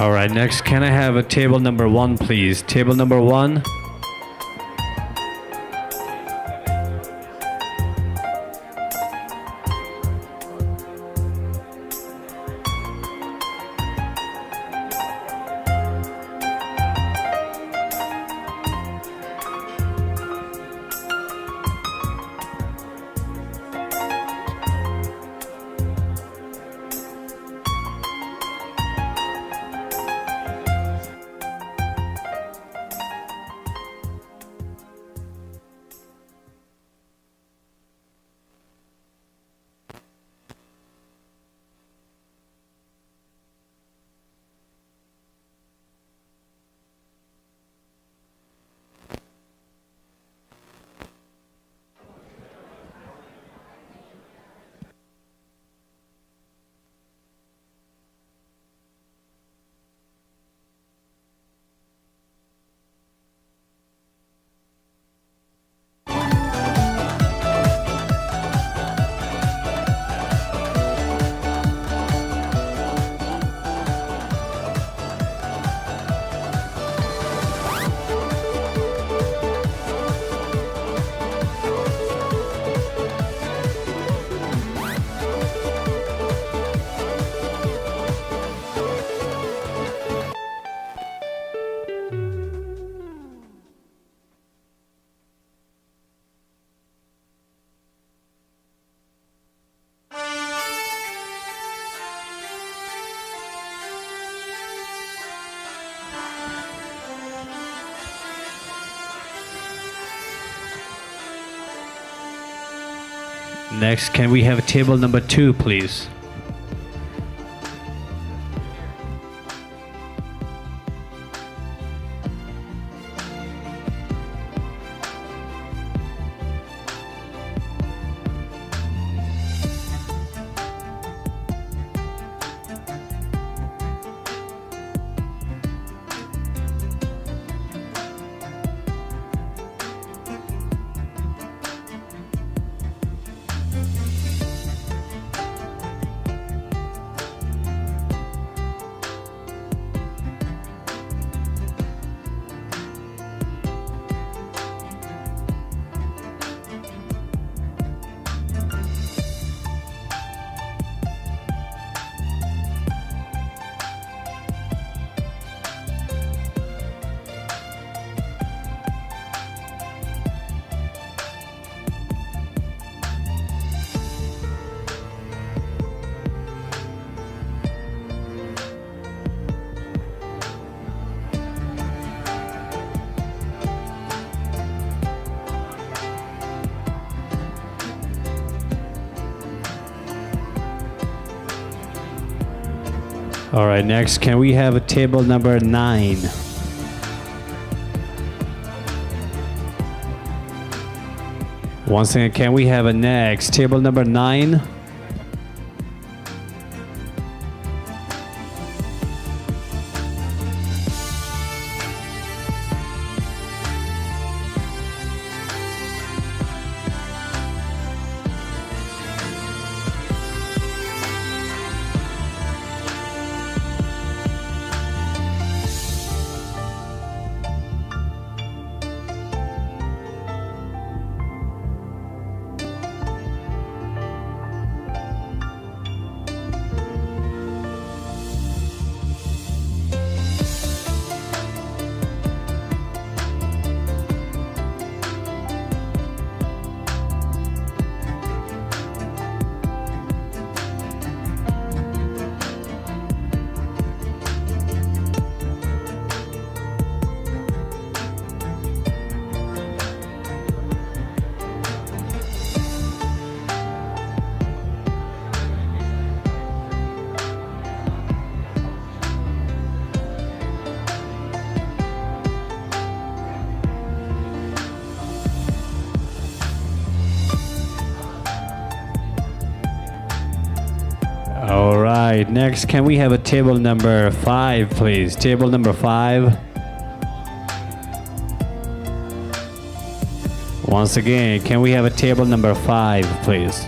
Speaker 2: All right, next, can I have a table number 1, please? Table number 1. Next, can we have table number 2, please? All right, next, can we have a table number 9? Once again, can we have a next table number 9? All right, next, can we have a table number 5, please? Table number 5. Once again, can we have a table number 5, please?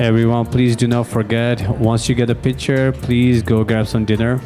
Speaker 2: Everyone, please do not forget, once you get a picture, please go grab some dinner.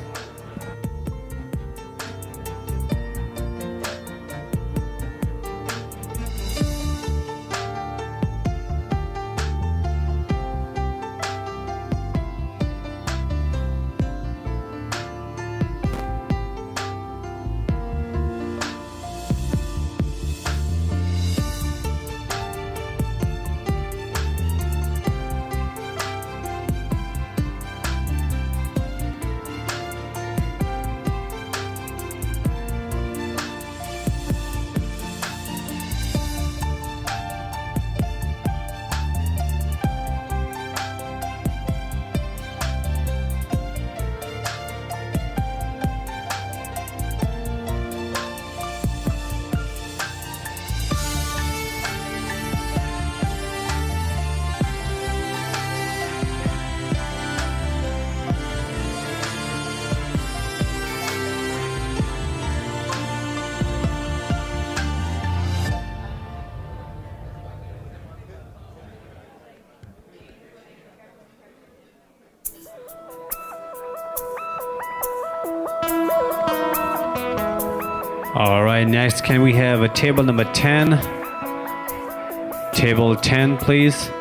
Speaker 2: All right, next, can we have a table number 10? Table 10, please.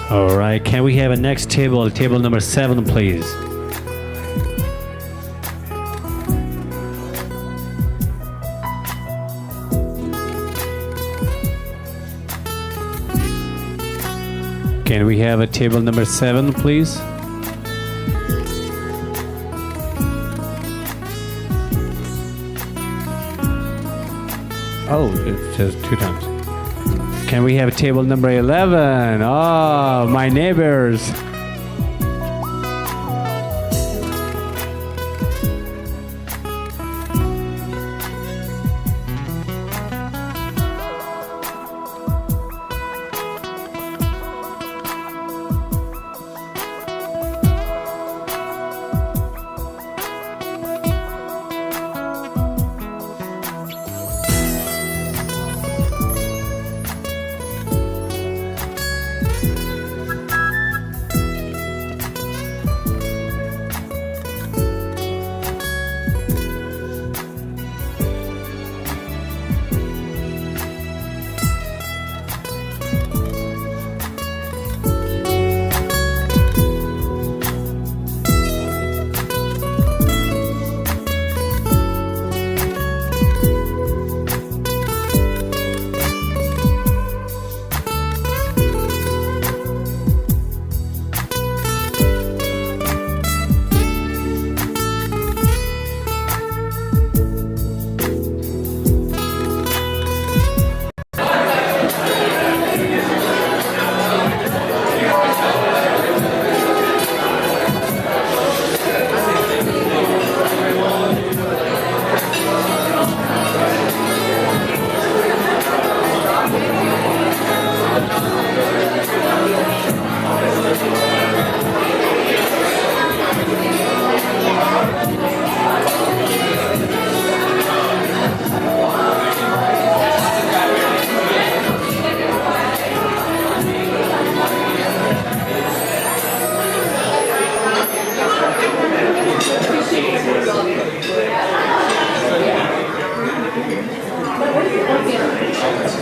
Speaker 2: All right, can we have a next table, table number 7, please? Can we have a table number 7, please? Oh, it says 2 times. Can we have table number 11? Oh, my neighbors.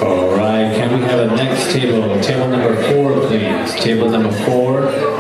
Speaker 2: All right, can we have a next table? Table number 4, please. Table number 4.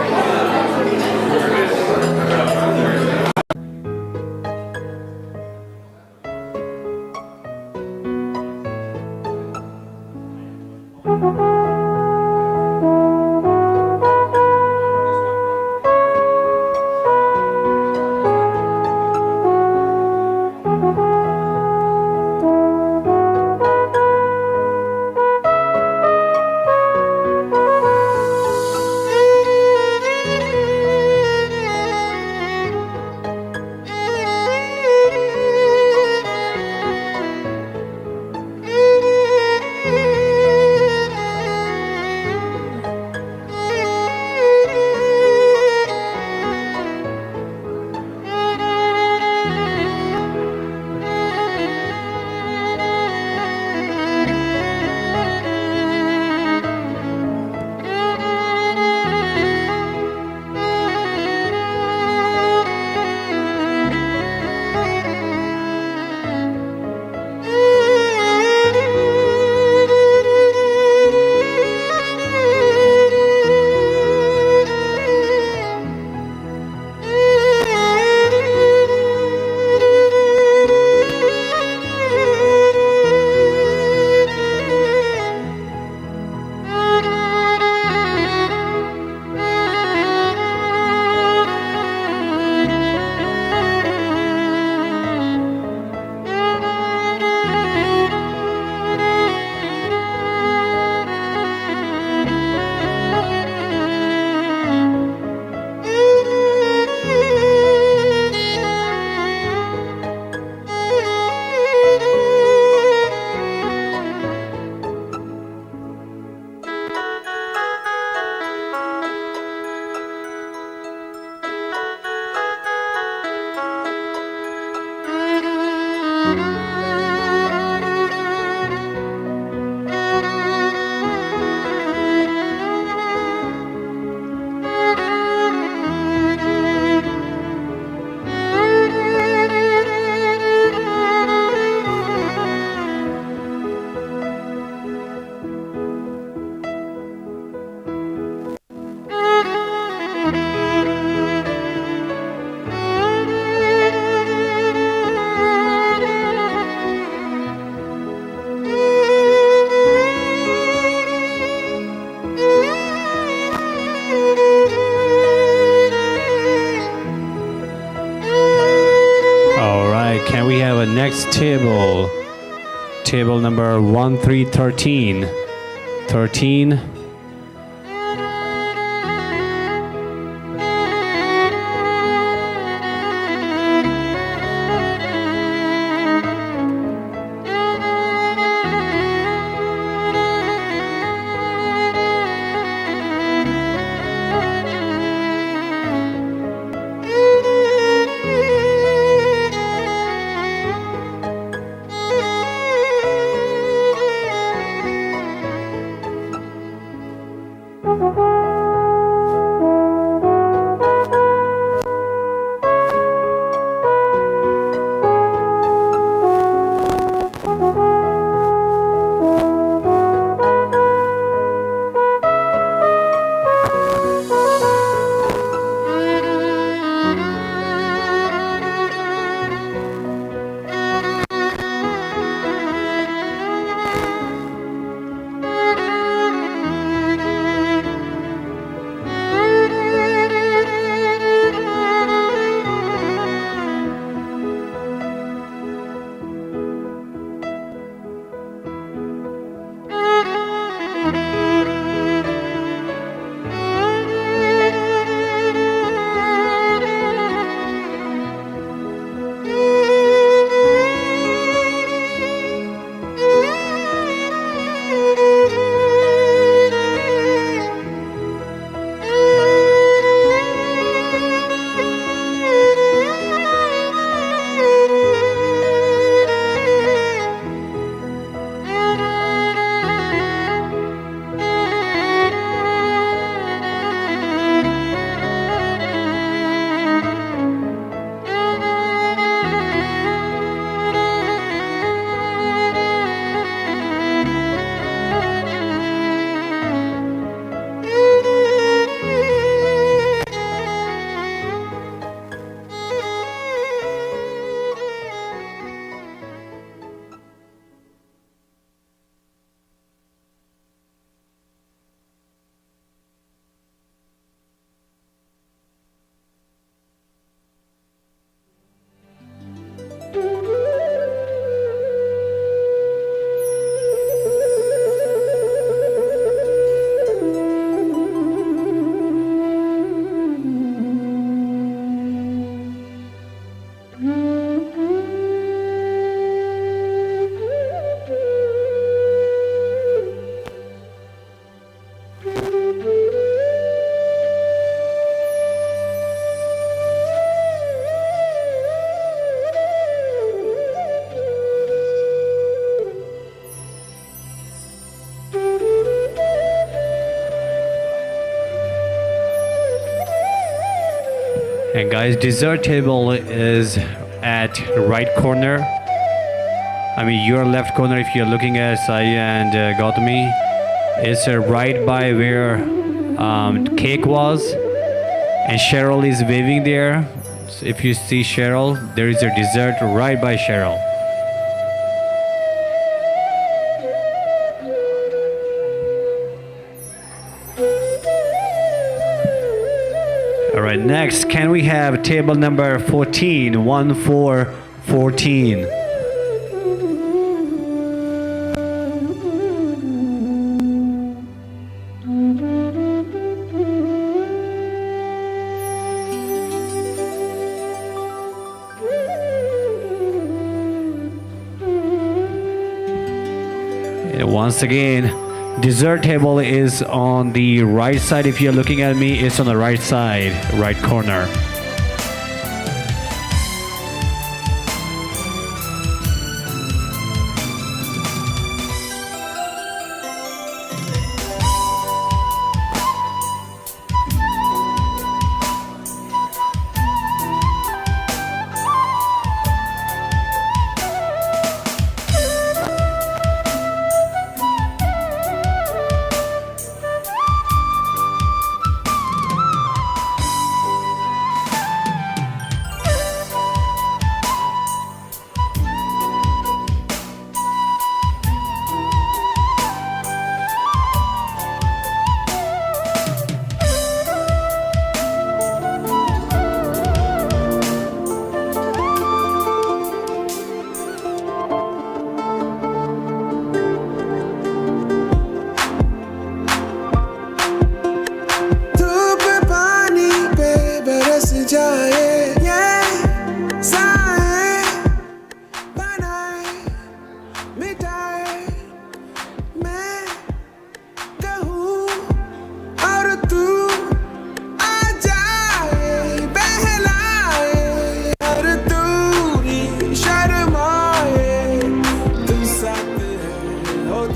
Speaker 2: Can we have a next table? Table number 1313. 13. And guys, dessert table is at right corner. I mean, your left corner if you're looking at Sai and Gowthami. It's right by where cake was. And Cheryl is waving there. So if you see Cheryl, there is a dessert right by Cheryl. All right, next, can we have table number 14, 1414? Once again, dessert table is on the right side. If you're looking at me, it's on the right side, right corner.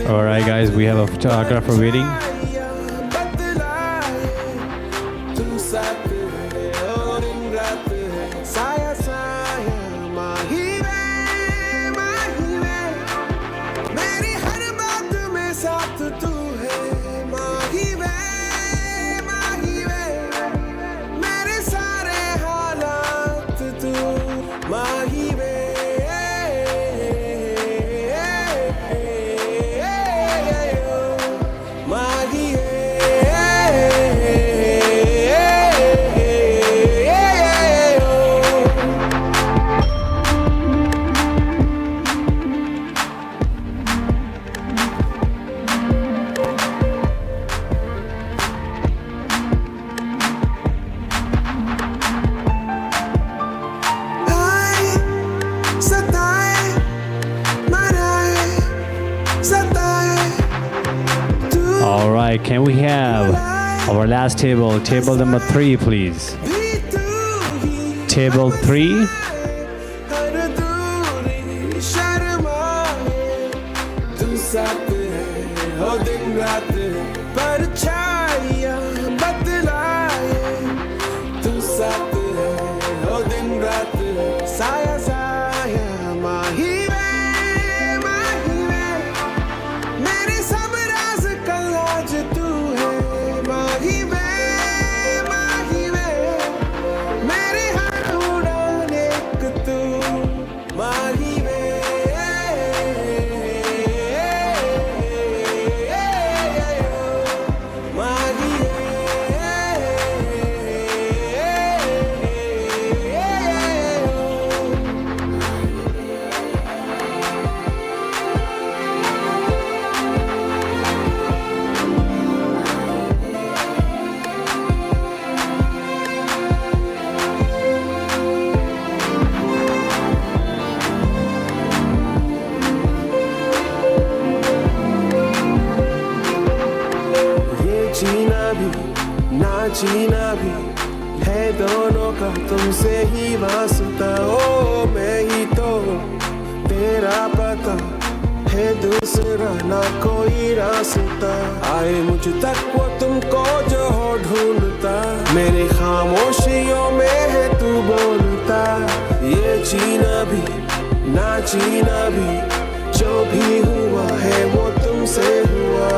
Speaker 2: All right, guys, we have a photographer waiting. All right, can we have our last table, table number 3, please? Table 3.
Speaker 14: जीना भी है दोनों का तुमसे ही वास्ता ओ मैं ही तो तेरा पता है है दूसरा ना कोई रास्ता आए मुझ तक वो तुमको जो हो ढूंढता मेरी खामोशियों में है तू बोलता ये जीना भी ना जीना भी जो भी हुआ है वो तुमसे हुआ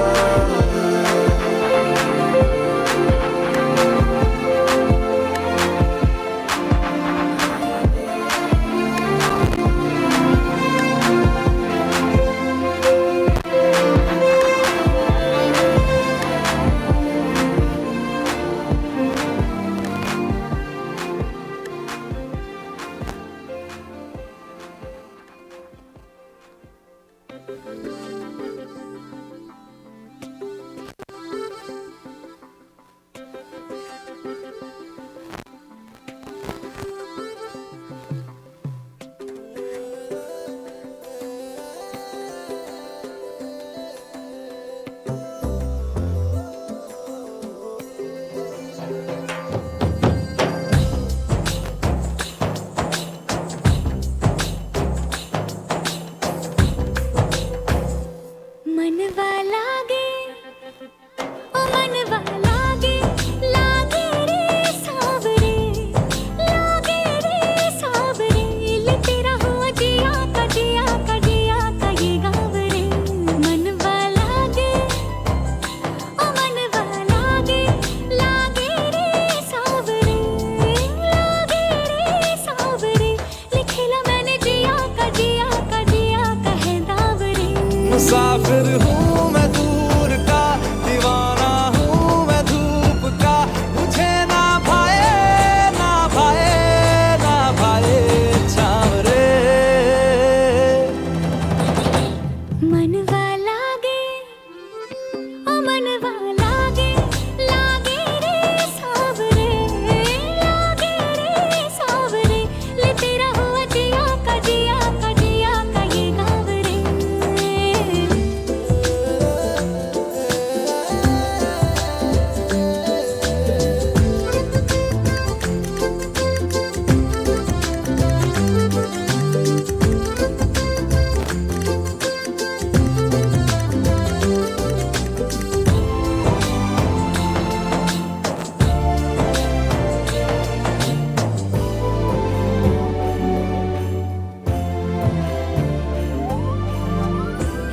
Speaker 4: मुसाफिर हूँ मैं दूर का दीवाना हूँ मैं धूप का मुझे ना भाए ना भाए ना भाए छावरे
Speaker 1: मनवा लागे ओ मनवा लागे लागे रे सावरे लागे रे सावरे ले तेरा हुआ जिया का जिया का जिया का ये गाँव रे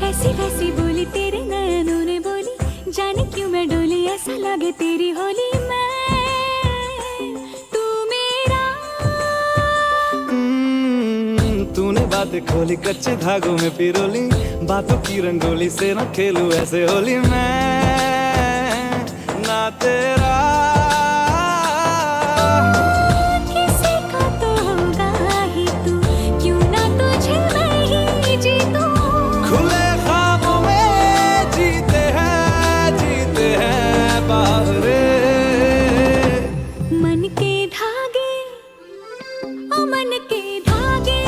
Speaker 1: ऐसी वैसी बोली तेरे नयनों ने बोली जाने क्यों मैं डोली ऐसा लगे तेरी होली मैं तू मेरा
Speaker 4: तूने बातें खोली कच्चे धागों में पिरोली बातों की रंगोली से ना खेलूं ऐसे होली मैं ना तेरा
Speaker 1: किसी का तो होगा ही तू क्यों ना तुझे मैं ही जीतूं
Speaker 4: खुले ख्वाबों में जीते हैं बाहरे
Speaker 1: मन के धागे ओ मन के धागे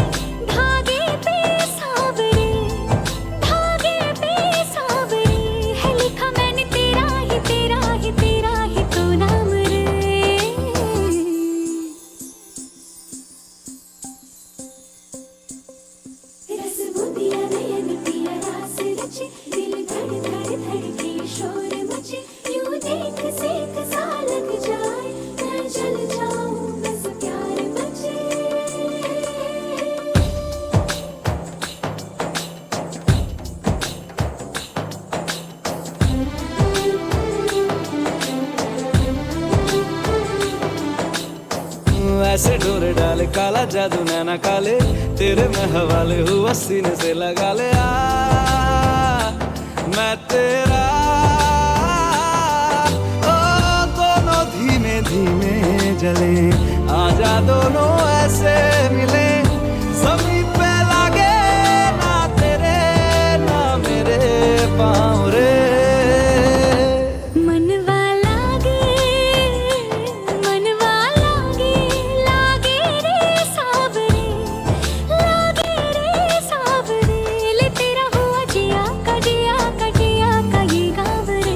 Speaker 1: धागे पे सावरे है लिखा मैंने तेरा ही तो नाम रे रस बुदिया नयन पिया रास रचे दिल धड़ धड़ धड़के शोर मचे यूं देख सेक सा लग जाए मैं जल जाऊं बस प्यार बचे
Speaker 4: ऐसे डोरे डाले काला जादू नैना काले तेरे में हवाले हुआ सीने से लगा ले मैं तेरा ओ दोनों धीमे धीमे जले आजा दोनों ऐसे मिले जमीन पे लागे ना तेरे ना मेरे पाँव रे
Speaker 1: मनवा लागे लागे रे सावरे ले तेरा हुआ जिया का ये गाँव रे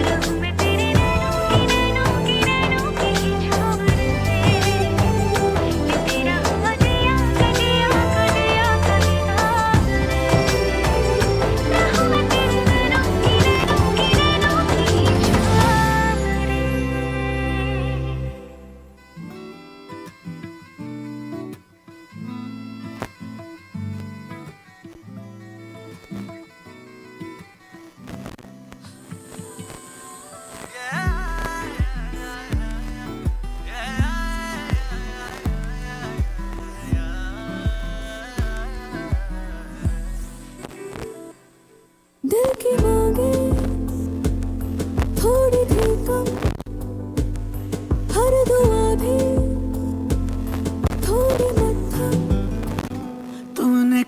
Speaker 1: रहूं मैं तेरे नैनों की छाव रे ले तेरा हुआ जिया का जिया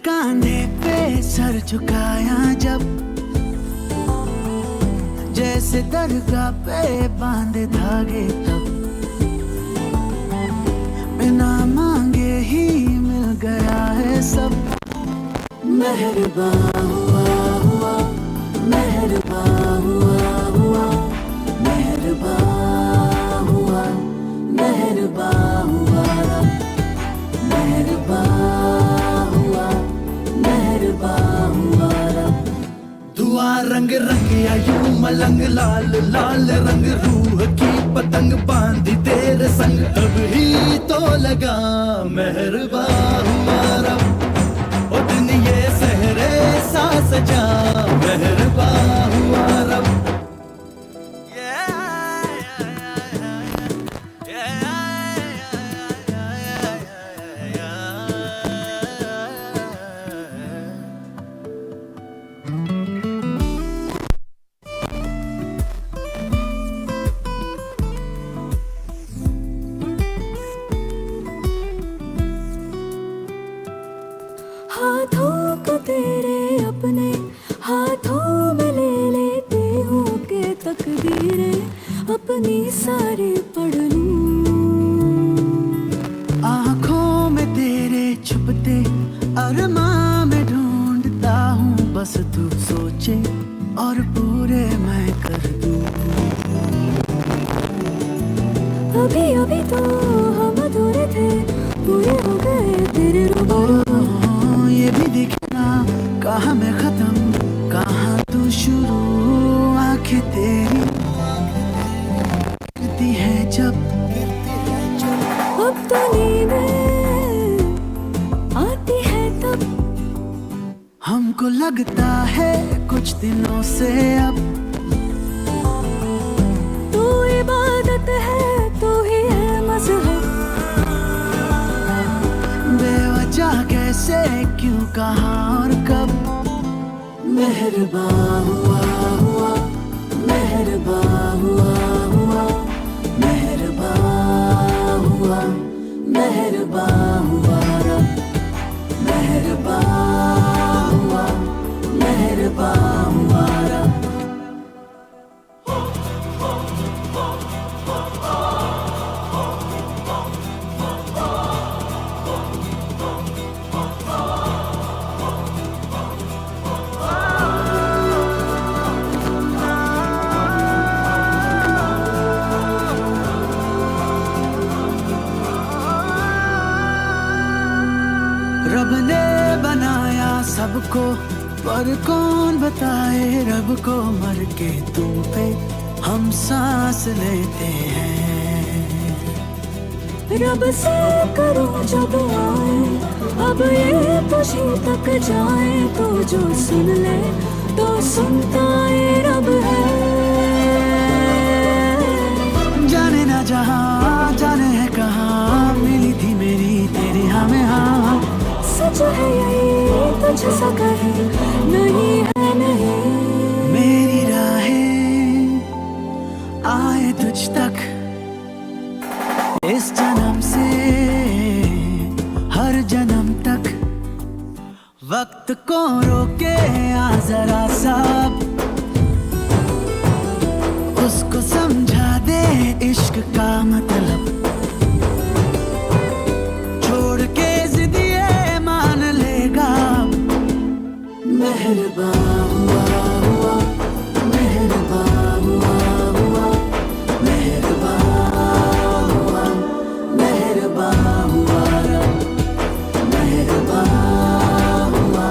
Speaker 1: कांधे पे सर झुकाया जब, जैसे दरगाह पे बांधे धागे तब, बिना मांगे ही मिल गया है सब। मेहरबान हुआ हुआ, मेहरबान हुआ हुआ, मेहरबान हुआ, मेहरबान हुआ रब, मेहरबान हुआ, मेहरबान हुआ रब।
Speaker 15: दुआ रंग रंग यूं मलंग लाल लाल रंग रूह की पतंग बांधी तेरे संग अब ही तो लगा मेहरबान हुआ रब। ओ दिन ये सहरे सा सजा मेहरबान हुआ रब।
Speaker 1: हाथों को तेरे अपने हाथों में ले लेते हूँ के तकदीरें अपनी सारी पढ़ लूं। आँखों में तेरे छुपते अरमां में ढूंढता हूँ, बस तू सोचे और पूरे मैं कर दूं। अभी अभी तो हम अधूरे थे, पूरे हो गए तेरे रूबरू। ये भी दिखना कहाँ मैं खत्म कहाँ तू शुरू, आंखें तेरी गिरती है जब, अब तो नींदें आती है तब, हमको लगता है कुछ दिनों से अब तू इबादत है, तू ही है मज़हब। बेवजह कैसे क्यों कहाँ और कब, मेहरबान हुआ हुआ, मेहरबान हुआ हुआ, मेहरबान हुआ, मेहरबान हुआ रब, मेहरबान हुआ, मेहरबान हुआ रब। रब ने बनाया सबको पर कौन बताए रब को, मर के तुम पे हम सांस लेते हैं। रब से करो जो दुआएं अब ये तुझी तक जाए, तो जो सुन ले तो सुनता ये रब है। जाने ना जहाँ जाने है कहाँ, मिली थी मेरी तेरी हमें हाँ, सच है यही तुझसा कहीं नहीं है नहीं। मेरी राहें आए तुझ तक इस जन्म से हर जन्म तक, वक्त को रोके आ जरा सा, उसको समझा दे इश्क का मतलब, छोड़ के जिदिए मान लेगा। मेहरबान हुआ हुआ, मेहरबान हुआ हुआ, मेहरबान हुआ, मेहरबान हुआ रब, मेहरबान हुआ,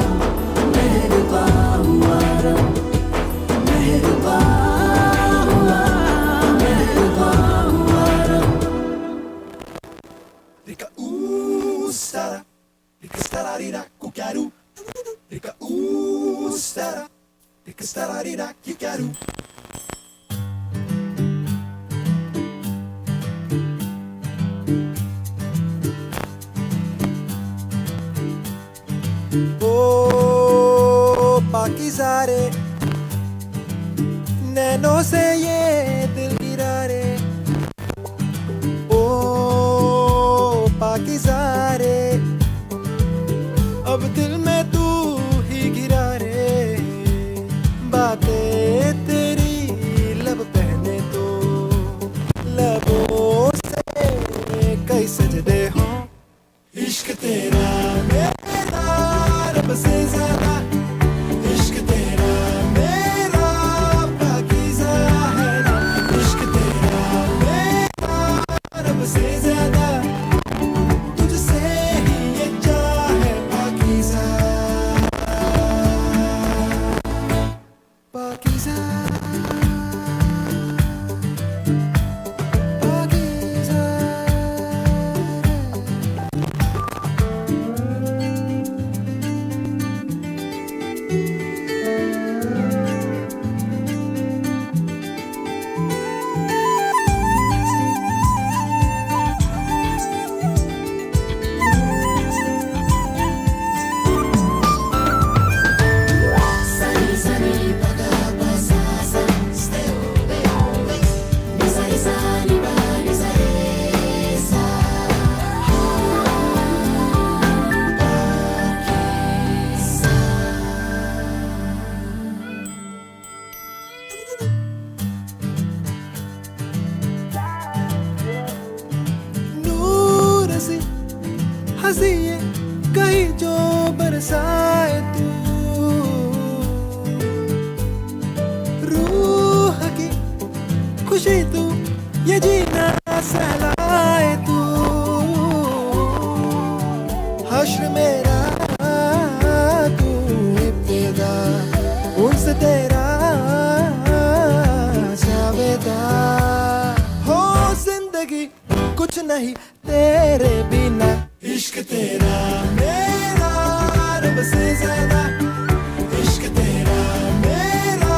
Speaker 1: मेहरबान हुआ रब, मेहरबान हुआ, मेहरबान हुआ रब।
Speaker 15: Rika stara, rika stara rira kukaru, rika stara rira kikaru.
Speaker 14: ओ पाकीज़ा रे, नैनों से ये दिल गिरा रे, ओ पाकीज़ा रे, अब दिल में
Speaker 15: से ज्यादा इश्क तेरा मेरा पाकीज़ा है ना इश्क तेरा मेरा रब से ज्यादा तुझसे ही ये चाह है पाकीज़ा पाकीज़ा हंसी ये कहीं जो बरसाए तू रूह की खुशी तू ये जीना सहलाए तू हश्र मेरा तू इब्तिदा उनसे तेरा जावेदा हो जिंदगी कुछ नहीं तेरे बिना इश्क तेरा मेरा रब से ज्यादा इश्क तेरा मेरा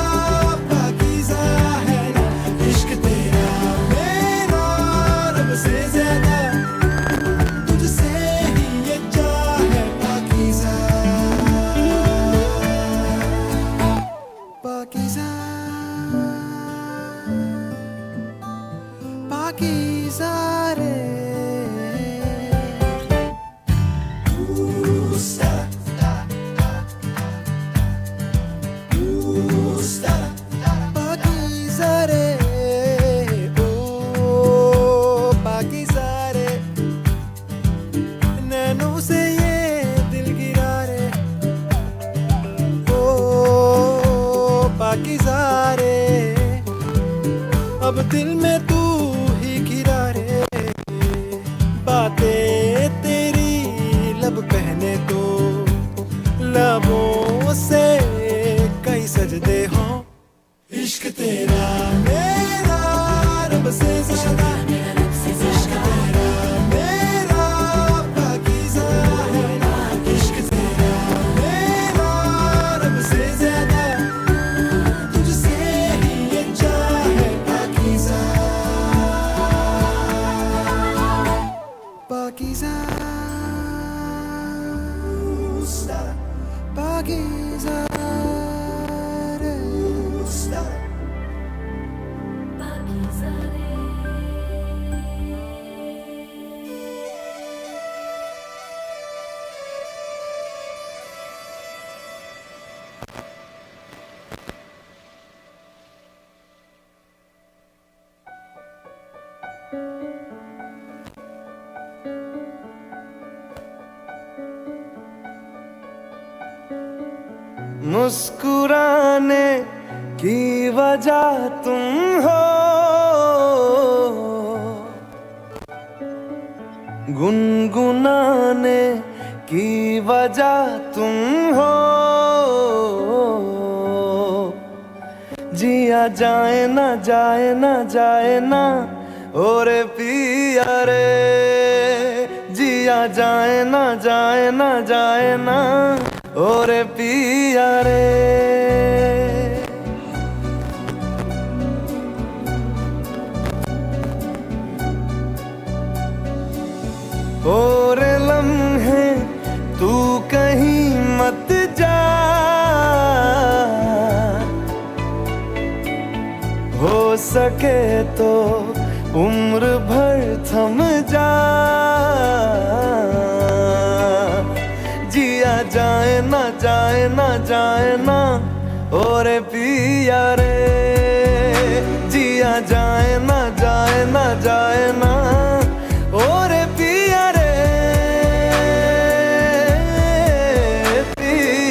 Speaker 15: पाकीज़ा है ना इश्क तेरा मेरा रब से ज्यादा तुझसे ही ये चाह है पाकीज़ा पाकीज़ा पाकीज़ा रे अब दिल में तू ही घिरा रे बातें तेरी लब पहने तो लबों से कई सजदे हों इश्क तेरा मेरा रब से ज्यादा इश्क तेरा मेरा पाकीज़ा है ना इश्क तेरा मेरा रब से ज्यादा तुझसे ही ये चाह है पाकीज़ा पाकीज़ा पाकीज़ा रे पाकीज़ा रे मुस्कुराने की वजह तुम हो गुनगुनाने की वजह तुम हो जिया जाए ना जाए ना जाए ना और पिया रे जिया जाए ना जाए ना जाए ना और पिया रे और लम्हे तू कहीं मत जा हो सके तो उम्र भर थम जा जिया जाए ना जाए ना जाए ना और पिया रे जिया जाए ना जाए ना जाए ना और पिया रे पिया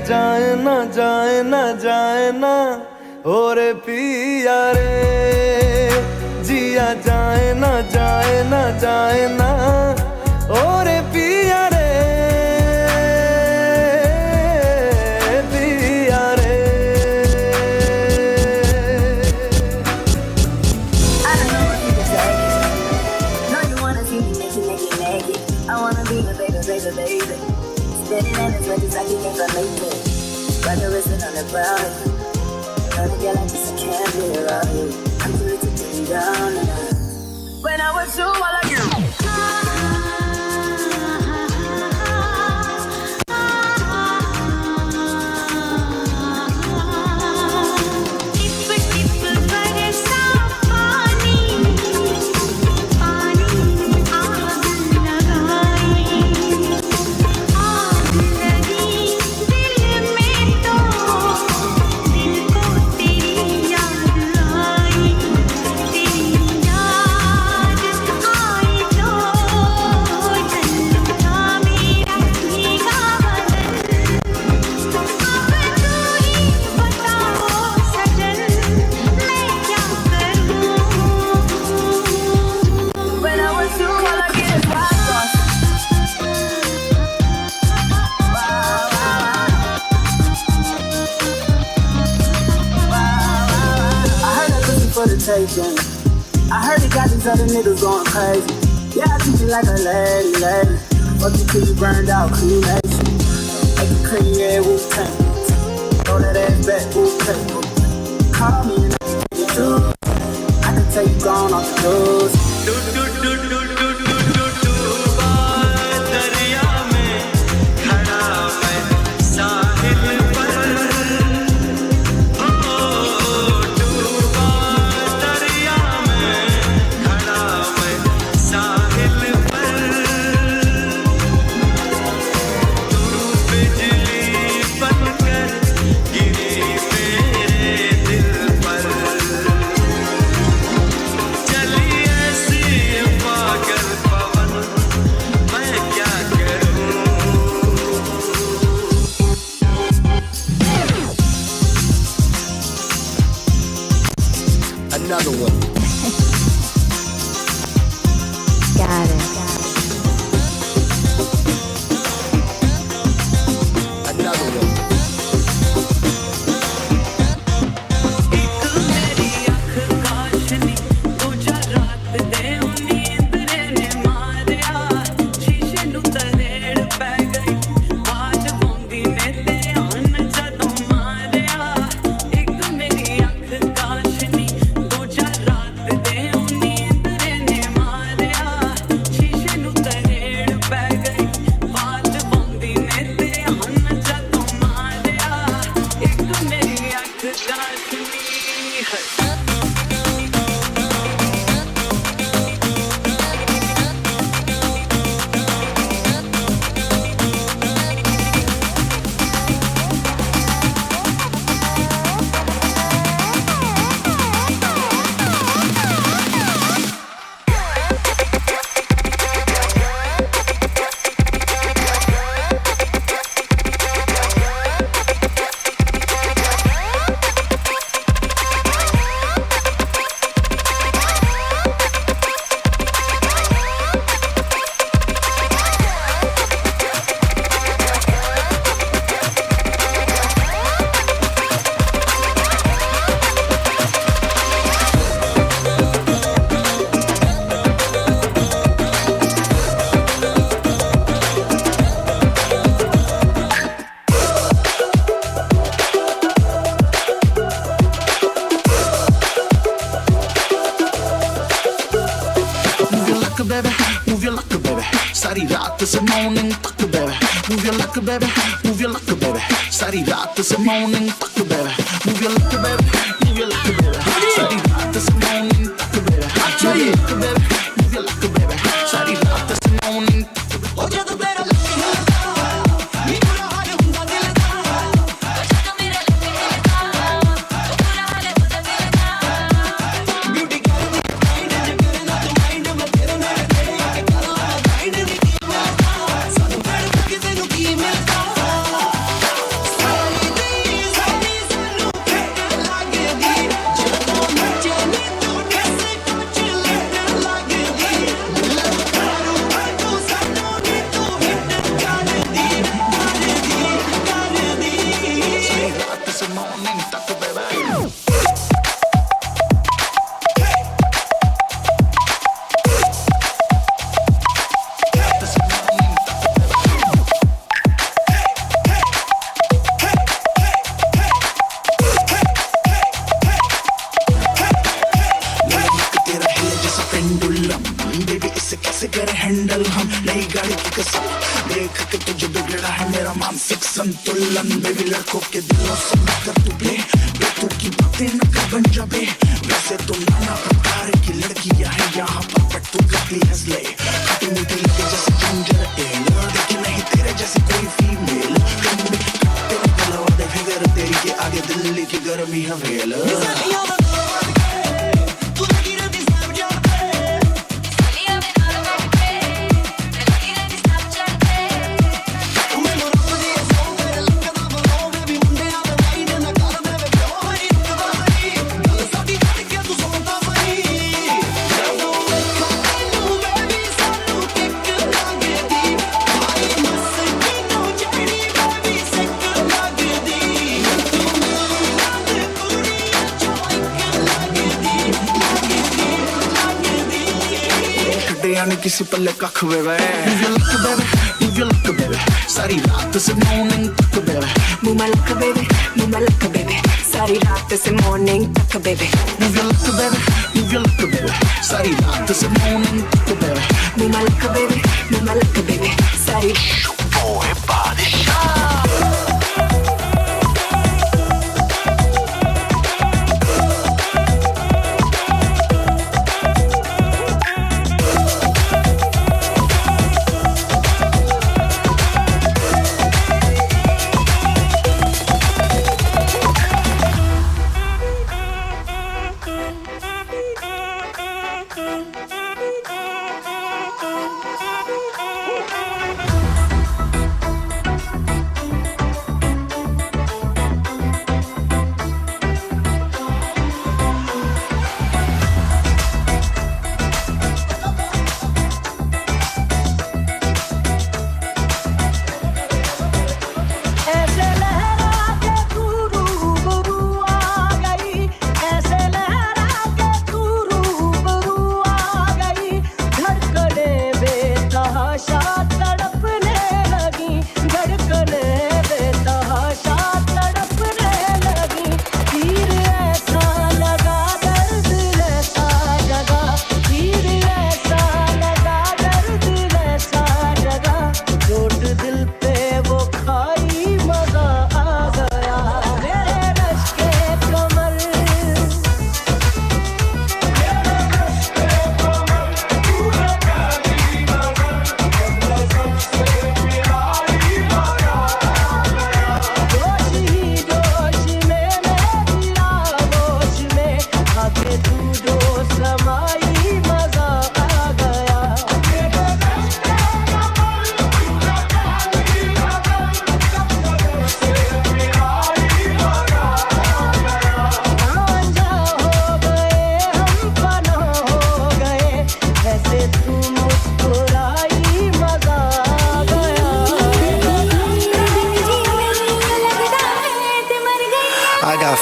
Speaker 4: जाए ना जाए ना जाए ना और पिया रे जिया जाए ना जाए ना जाए ना और पिया रे पिया रे
Speaker 16: I don't know if you can take it. No, you wanna see me naked. I wanna be the baby. Spinning in as much as I can get related. Like a wristlet on the brown. Trying to get like this, I can't be around you. I'm too little to take you down and out. When I was you, all I knew. For the taking. I heard it got these other niggas going crazy. Yeah, I treat you like a lady. Fuck you till you burned out, clean nation. Make you clean, yeah, Wu-Tang. Throw that ass back, Wu-Tang. Call me and I can get you through. I can tell you gone off the doors.
Speaker 4: Another one.
Speaker 16: Got it.
Speaker 4: Another one.
Speaker 15: सारी रात से morning तक बेबे move your luck बेबे move your luck बेबे सारी रात से मॉर्निंग तक बेबे मूव योर लक बेबे मूव योर लक बेबे सारी रात से मॉर्निंग तक बेबे मूव योर लक बेबे मूव योर लक बेबे सारी रात से मॉर्निंग तक हो जा तू तेरा हैंडल हम नई गाड़ी की कसम देख के तुझे बिगड़ा है मेरा मानसिक संतुलन बेबी लड़कों के दिलों से मत कर तू प्ले तू की बातें न कर बन जा बे वैसे तो नाना प्रकार की लड़कियां है यहाँ पर बट तू करती हंसले खट्टी मीठी लगे जैसे जिंजर एल देखे नहीं तेरे जैसे कोई फीमेल तेरा गलवा दे फिगर तेरी के आगे दिल्ली की गर्मी हवेल किसी पल्ले कख बेबे if you look baby सारी रात से morning तक बेबे
Speaker 17: मुँह लक बेबे सारी रात से morning तक बेबे
Speaker 15: if you look baby सारी रात से morning तक बेबे
Speaker 17: मुँह लक बेबे सारी
Speaker 15: boy body shot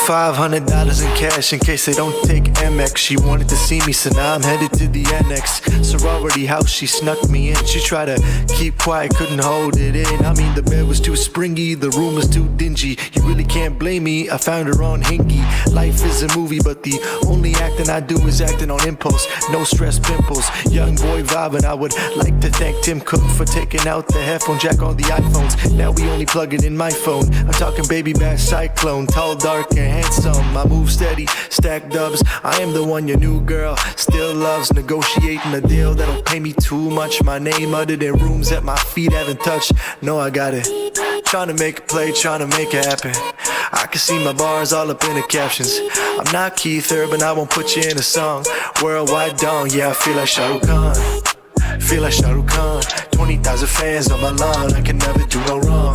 Speaker 15: $500 in cash in case they don't take MX. She wanted to see me, so now I'm headed to the annex. Sorority house, she snuck me in. She tried to keep quiet, couldn't hold it in. I mean, the bed was too springy, the room was too dingy. You really can't blame me, I found her on Hingy. Life is a movie, but the only acting I do is acting on impulse. No stress pimples, young boy vibing. I would like to thank Tim Cook for taking out the headphone jack on the iPhones. Now we only plug it in my phone. I'm talking baby bash cyclone, tall, dark, and handsome. I move steady, stack dubs. I am the one your new girl still loves. Negotiating a deal that'll pay me too much. My name uttered in rooms that my feet haven't touched. No, I got it. Trying to make a play, trying to make it happen. I can see my bars all up in the captions. I'm not Keith Urban, I won't put you in a song. Worldwide dong, yeah, I feel like Shah Rukh Khan. Feel like Shah Rukh Khan. 20,000 fans on my lawn, I can never do no wrong.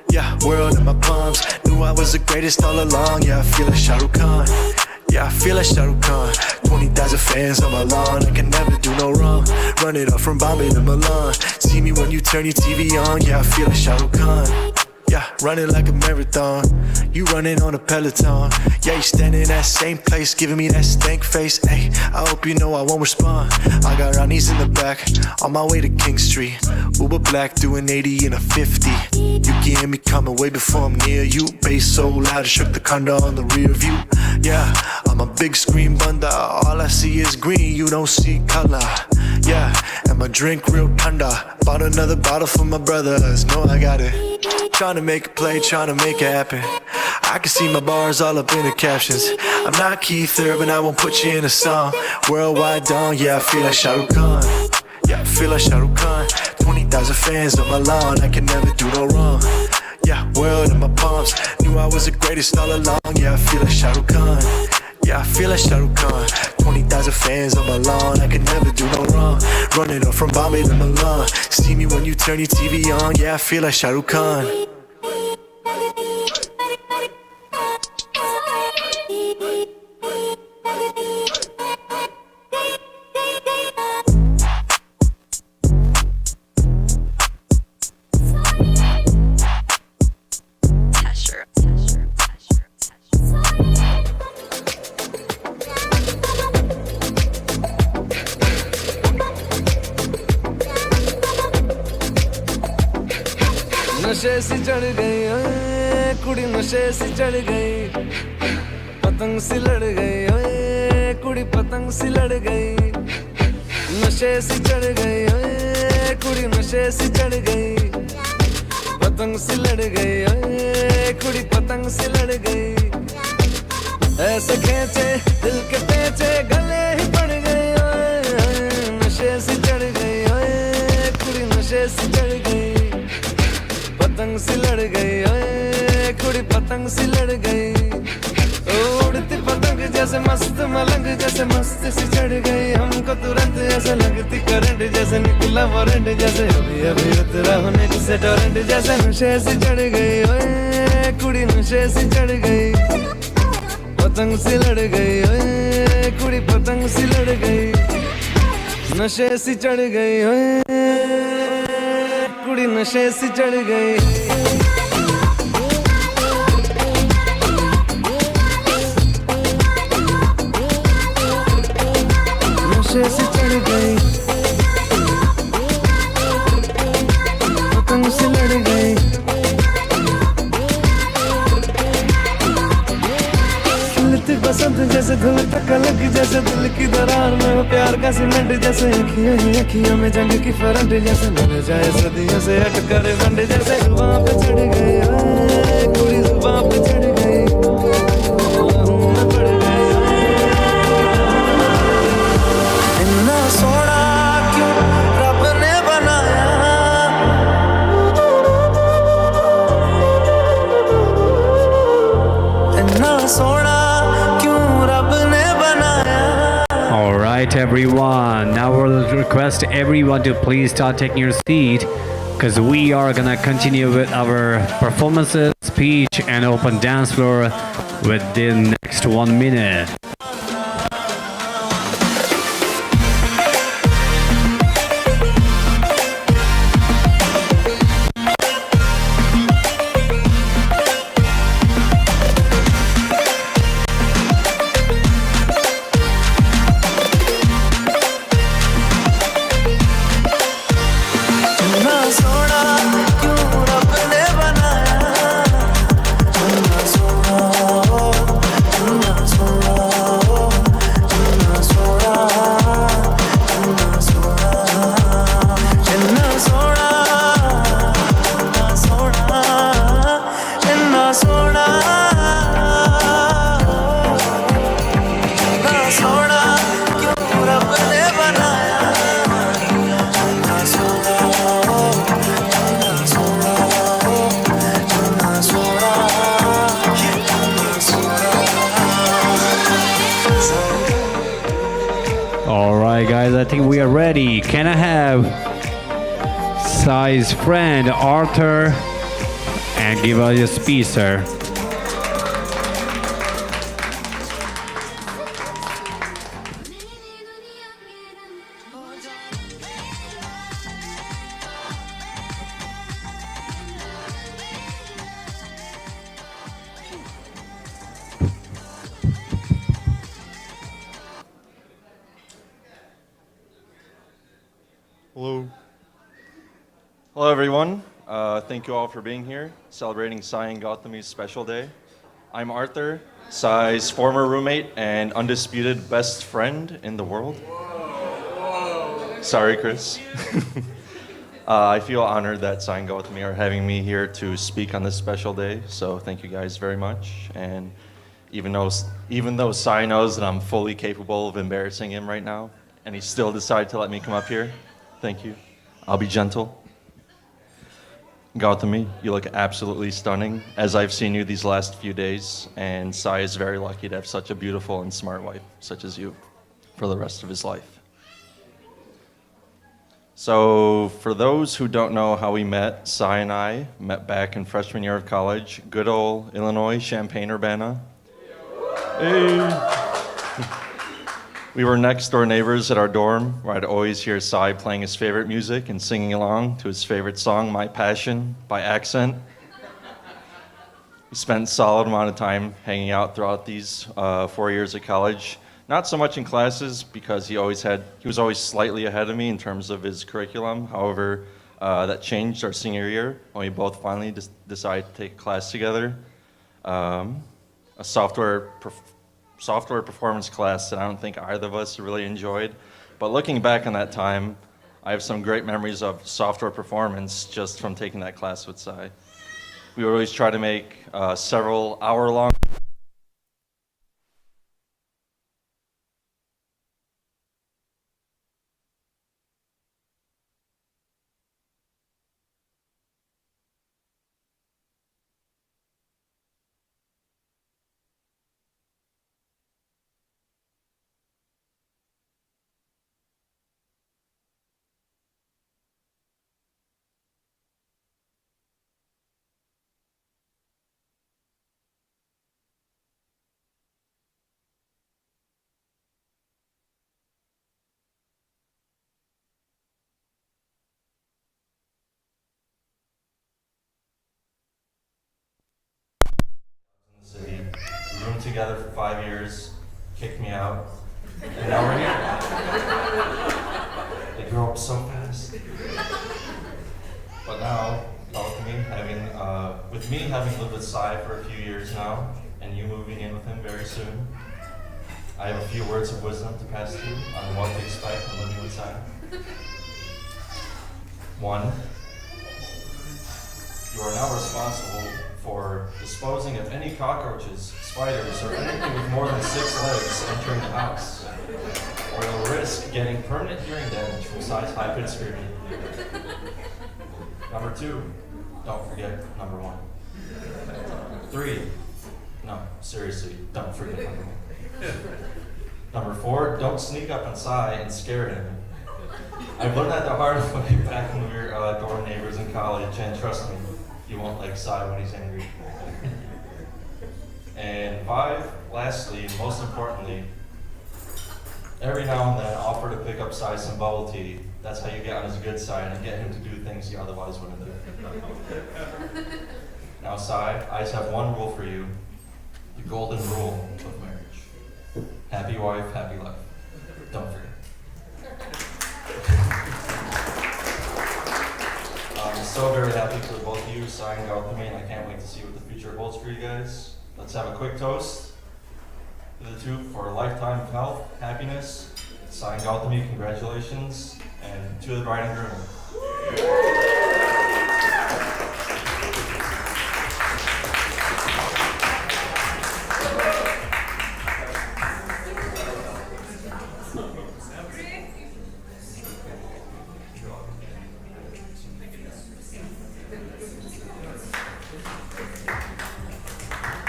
Speaker 15: Yeah, world in my palms. Knew I was the greatest all along. Yeah, I feel like Shah Rukh Khan. Yeah, I feel like Shah Rukh Khan. 20,000 fans on my lawn, I can never do no wrong. Run it up from Bombay to Milan. See me when you turn your TV on. Yeah, I feel like Shah Rukh Khan. Yeah, running like a marathon. You running on a Peloton. Yeah, you standing in that same place, giving me that stank face. Hey, I hope you know I won't respond. I got Ronnie's in the back, on my way to King Street. Uber black, doing 80 in a 50. You can hear me coming way before I'm near you. Bass so loud, it shook the condo on the rear view. Yeah, I'm a big screen bunda. All I see is green, you don't see color.
Speaker 18: Yeah, and my drink real tanda. Bought another bottle for my brothers. Know I got it. Trying to make a play, trying to make it happen. I can see my bars all up in the captions. I'm not Keith Urban, I won't put you in a song. Worldwide dawn, yeah, I feel like Shah Rukh Khan. Yeah, I feel like Shah Rukh Khan. 20,000 fans on my lawn, I can never do no wrong. Yeah, world in my palms. Knew I was the greatest all along. Yeah, I feel like Shah Rukh Khan. Yeah, I feel like Shah Rukh Khan. 20,000 fans on my lawn, I can never do no wrong. Running up from Bombay to Milan. See me when you turn your TV on. Yeah, I feel like Shah Rukh Khan.
Speaker 4: नशे सी चढ़ गई ओए कुड़ी नशे सी चढ़ गई पतंग सी लड़ गई ओए कुड़ी पतंग सी लड़ गई नशे सी चढ़ गई ओए कुड़ी नशे सी चढ़ गई पतंग सी लड़ गई ओए कुड़ी पतंग सी लड़ गई ऐसे खींचे दिल के पेचे गले ही पड़ गई ओए नशे सी चढ़ गई ओए कुड़ी नशे सी चढ़ गई पतंग सी लड़ गई ओए कुड़ी पतंग सी लड़ गई उड़ती पतंग जैसे मस्त मलंग जैसे मस्त सी चढ़ गई हमको तुरंत ऐसे लगती करंट जैसे निकला वारंट जैसे अभी अभी उतरा होने से टोरेंट जैसे नशे सी चढ़ गई ओए कुड़ी नशे सी चढ़ गई पतंग सी लड़ गई ओए कुड़ी पतंग सी लड़ गई नशे सी चढ़ गई ओए कुड़ी नशे सी चढ़ गई नशे सी चढ़ गई पतंग सी लड़ गई खिलती बसंत जैसे धूल तक लग जैसे दिल की दरार में वो प्यार का सीमेंट जैसे अखियों ही अखियों में जंग की फरंट जैसे मिल जाए सदियों से अटकर बंड जैसे जुबां पे चढ़ गई ओए कुड़ी जुबां पे चढ़ गई मैं पड़ गई इतना सोना क्यों रब ने बनाया इतना सोना
Speaker 2: All right, everyone. Now we'll request everyone to please start taking your seat because we are gonna continue with our performances, speech, and open dance floor within next 1 minute. I think we are ready. Can I have Sai's friend Arthur and give us your speech, sir?
Speaker 19: Hello. Hello, everyone. Thank you all for being here, celebrating Sai and Gowthami's special day. I'm Arthur, Sai's former roommate and undisputed best friend in the world. Sorry, Chris. I feel honored that Sai and Gowthami are having me here to speak on this special day. So thank you guys very much. And even though Sai knows that I'm fully capable of embarrassing him right now, and he still decided to let me come up here, thank you. I'll be gentle. Gowthami, you look absolutely stunning, as I've seen you these last few days, and Sai is very lucky to have such a beautiful and smart wife such as you for the rest of his life. So for those who don't know how we met, Sai and I met back in freshman year of college, good old Illinois, Champaign-Urbana. Hey. We were next door neighbors at our dorm, where I'd always hear Sai playing his favorite music and singing along to his favorite song, My Passion, by Accent. We spent a solid amount of time hanging out throughout these 4 years of college. Not so much in classes, because he was always slightly ahead of me in terms of his curriculum. However, that changed our senior year when we both finally decided to take a class together. A software performance class that I don't think either of us really enjoyed. But looking back on that time, I have some great memories of software performance just from taking that class with Sai. We would always try to make several hour-long city. We roomed together for 5 years, kicked me out, and now we're here. They grow up so fast. But now, with me having lived with Sai for a few years now, and you moving in with him very soon, I have a few words of wisdom to pass to you on what to expect when living with Sai. 1, you are now responsible for disposing of any cockroaches, spiders, or anything with more than 6 legs entering the house, or you'll risk getting permanent hearing damage from Sai's high-pitched screaming. Number 2, don't forget number 1. 3, no, seriously, don't forget number 1. Number 4, don't sneak up on Sai and scare him. I've learned that the hard way back when we were dorm neighbors in college, and trust me, you won't like Sai when he's angry. And 5, lastly, and most importantly, every now and then offer to pick up Sai some bubble tea. That's how you get on his good side and get him to do things he otherwise wouldn't do. Now Sai, I just have one rule for you, the golden rule of marriage. Happy wife, happy life. Don't forget. I'm so very happy for both of you, Sai and Gowthami, and I can't wait to see what the future holds for you guys. Let's have a quick toast to the two for a lifetime of health, happiness. Sai and Gowthami, congratulations, and to the bride and groom.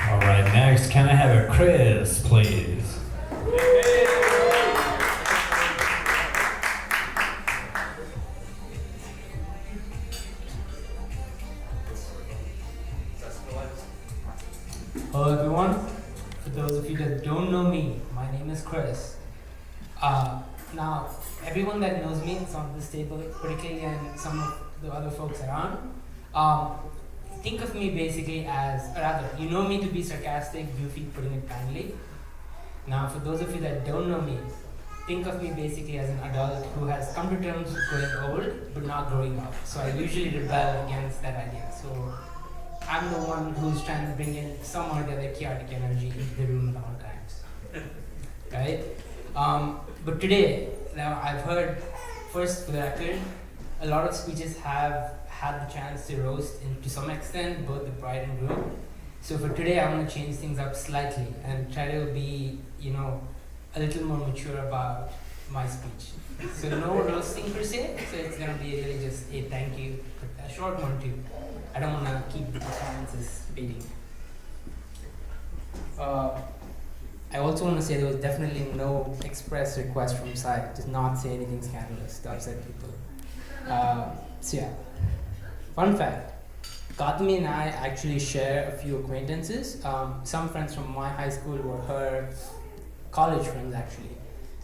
Speaker 20: All right, next, can I have a Chris, please?
Speaker 21: Hello everyone. For those of you that don't know me, my name is Chris. Now, everyone that knows me, it's on this table, particularly and some of the other folks around, think of me basically as, or rather, you know me to be sarcastic, goofy, putting it kindly. Now, for those of you that don't know me, think of me basically as an adult who has come to terms with growing old, but not growing up. So I usually rebel against that idea. So I'm the one who's trying to bring in some or the other chaotic energy into the room at all times, right? But today, now I've heard first, for the record, a lot of speeches have had the chance to roast, to some extent, both the bride and groom. So for today, I want to change things up slightly and try to be, a little more mature about my speech. So no roasting per se, so it's going to be really just a thank you, a short one too. I don't want to keep the performances beating. I also want to say there was definitely no express request from Sai to not say anything scandalous to upset people. So yeah, fun fact, Gowthami and I actually share a few acquaintances. Some friends from my high school were her college friends actually.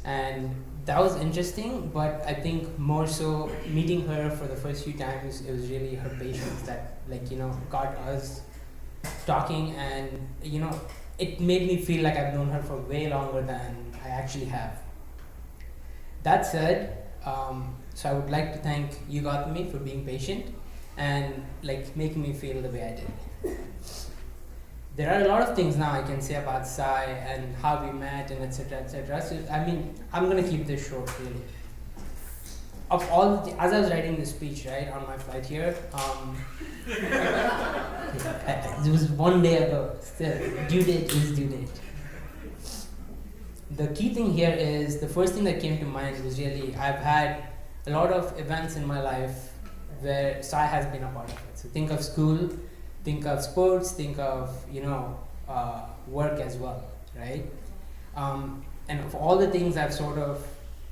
Speaker 21: And that was interesting, but I think more so meeting her for the first few times, it was really her patience that got us talking, and it made me feel like I've known her for way longer than I actually have. That said, so I would like to thank you, Gowthami, for being patient and making me feel the way I did. There are a lot of things now I can say about Sai and how we met and etc. etc. So I'm gonna keep this short really. Of all, as I was writing this speech on my flight here, it was one day ago. Still, due date is due date. The key thing here is, the first thing that came to mind was really, I've had a lot of events in my life where Sai has been a part of it. So think of school, think of sports, think of work as well, right? And of all the things I've sort of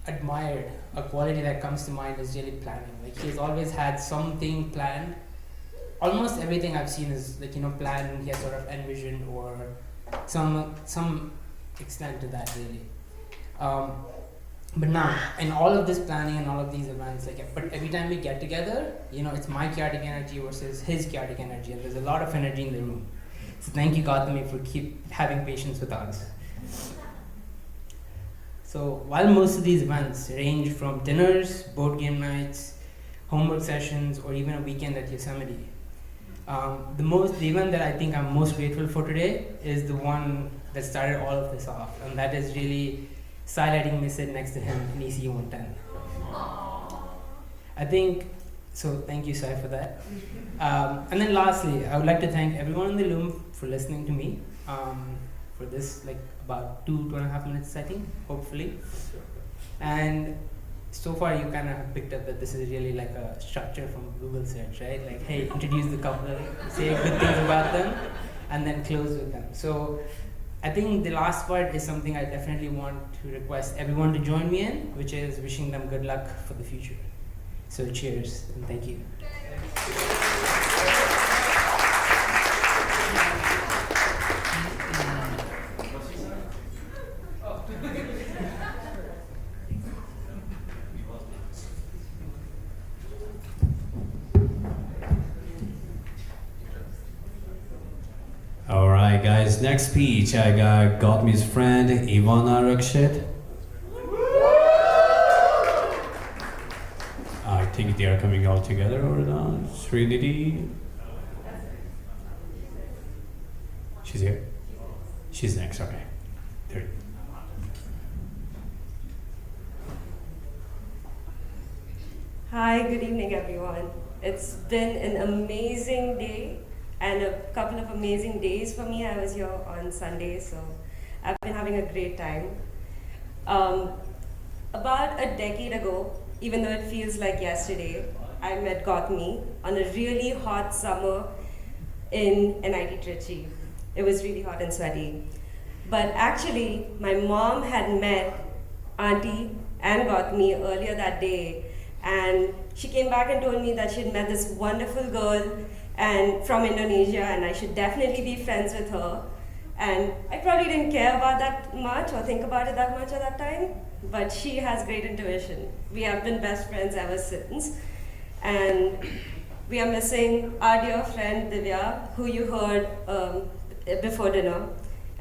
Speaker 21: admired, a quality that comes to mind is really planning. He's always had something planned. Almost everything I've seen is planned. He has sort of envisioned, or some extent to that really. But now, in all of this planning and all of these events, but every time we get together, it's my chaotic energy versus his chaotic energy, and there's a lot of energy in the room. So thank you, Gowthami, for keep having patience with us. So while most of these events range from dinners, board game nights, homework sessions, or even a weekend at Yosemite, the event that I think I'm most grateful for today is the one that started all of this off, and that is really Sai letting me sit next to him in ECU 110. I think, so thank you, Sai, for that. And then lastly, I would like to thank everyone in the room for listening to me for this, about 2.5 minutes, I think, hopefully. And so far, you kind of picked up that this is really a structure from Google search, right? Hey, introduce the couple, say good things about them, and then close with them. So I think the last part is something I definitely want to request everyone to join me in, which is wishing them good luck for the future. So cheers, and thank you.
Speaker 20: Alright guys, next speech I got Gowthami's friend Ivana Rakshit. I think they are coming all together or not. Srinidhi. She's here? She's next, okay. There.
Speaker 5: Hi, good evening everyone. It's been an amazing day and a couple of amazing days for me. I was here on Sunday, so I've been having a great time. About a decade ago, even though it feels like yesterday, I met Gowthami on a really hot summer in NIT Trichy. It was really hot and sweaty. But actually, my mom had met Auntie and Gowthami earlier that day, and she came back and told me that she had met this wonderful girl and from Indonesia, and I should definitely be friends with her. And I probably didn't care about that much or think about it that much at that time, but she has great intuition. We have been best friends ever since. And we are missing our dear friend Divya, who you heard before dinner.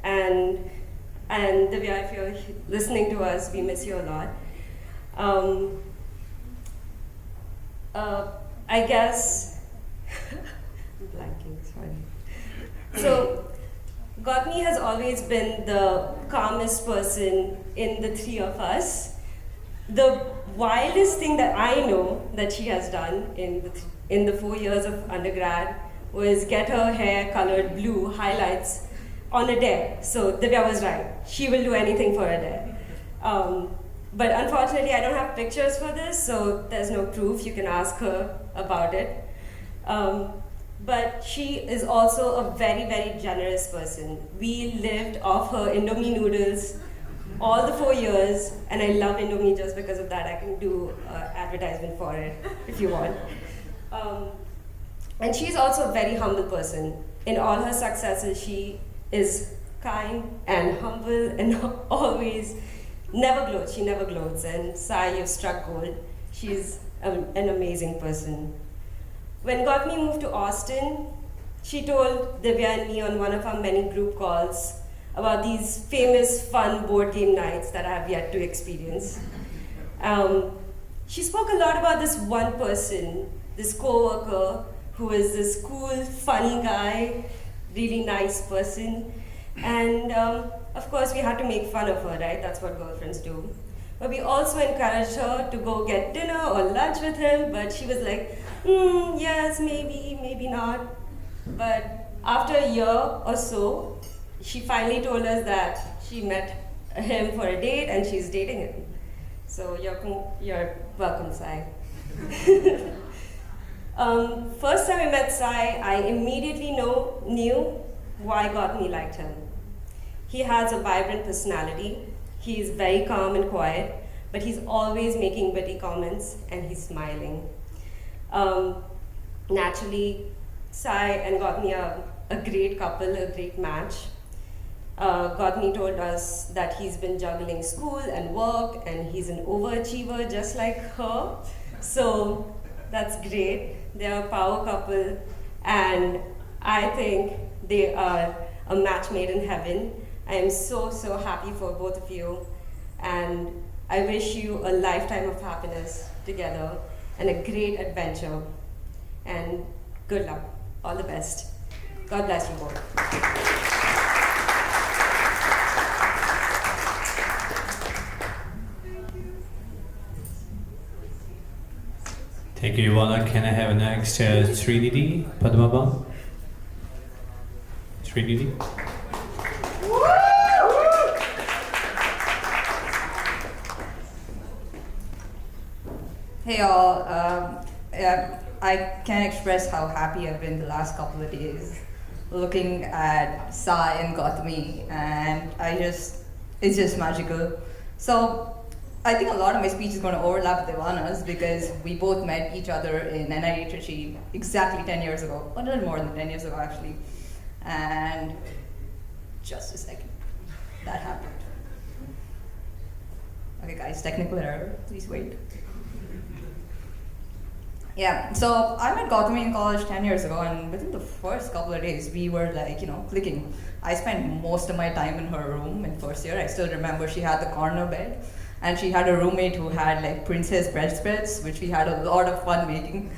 Speaker 5: And Divya, if you're listening to us, we miss you a lot. I guess, I'm blanking, sorry. So, Gowthami has always been the calmest person in the three of us. The wildest thing that I know that she has done in the 4 years of undergrad was get her hair colored blue highlights on a dare. So Divya was right. She will do anything for a dare. But unfortunately, I don't have pictures for this, so there's no proof. You can ask her about it. But she is also a very, very generous person. We lived off her Indomie noodles all the 4 years, and I love Indomie just because of that. I can do advertisement for it if you want. And she's also a very humble person. In all her successes, she is kind and humble and always never gloats. She never gloats. And Sai, you've struck gold. She's an amazing person. When Gowthami moved to Austin, she told Divya and me on one of our many group calls about these famous, fun board game nights that I have yet to experience. She spoke a lot about this one person, this coworker, who is this cool, funny guy, really nice person. And of course, we had to make fun of her, right? That's what girlfriends do. But we also encouraged her to go get dinner or lunch with him, but she was like, yes, maybe, maybe not. But after a year or so, she finally told us that she met him for a date and she's dating him. So you're welcome, Sai. First time I met Sai, I immediately knew why Gowthami liked him. He has a vibrant personality. He is very calm and quiet, but he's always making witty comments and he's smiling. Naturally, Sai and Gowthami are a great couple, a great match. Gowthami told us that he's been juggling school and work, and he's an overachiever just like her. So that's great. They're a power couple, and I think they are a match made in heaven. I am so, so happy for both of you, and I wish you a lifetime of happiness together and a great adventure. And good luck. All the best. God bless you both.
Speaker 20: Thank you, Ivana. Can I have next Trinity Padmabam? Trinity.
Speaker 7: Hey all, I can't express how happy I've been the last couple of days looking at Sai and Gowthami, and it's just magical. So I think a lot of my speech is going to overlap with Ivana's because we both met each other in NIT Trichy exactly 10 years ago, a little more than 10 years ago actually. And just a second, that happened. Okay guys, technical error, please wait. Yeah, so I met Gowthami in college 10 years ago, and within the first couple of days, we were like, clicking. I spent most of my time in her room in first year. I still remember she had the corner bed, and she had a roommate who had like princess bedspreads, which we had a lot of fun making.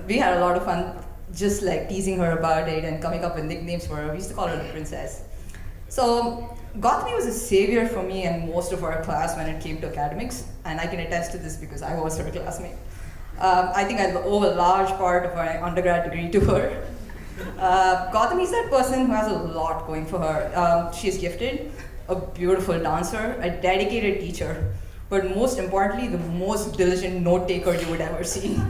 Speaker 7: We had a lot of fun just like teasing her about it and coming up with nicknames for her. We used to call her the princess. So Gowthami was a savior for me and most of our class when it came to academics, and I can attest to this because I was her classmate. I think I owe a large part of my undergrad degree to her. Gowthami is that person who has a lot going for her. She's gifted, a beautiful dancer, a dedicated teacher, but most importantly, the most diligent note taker you would ever see.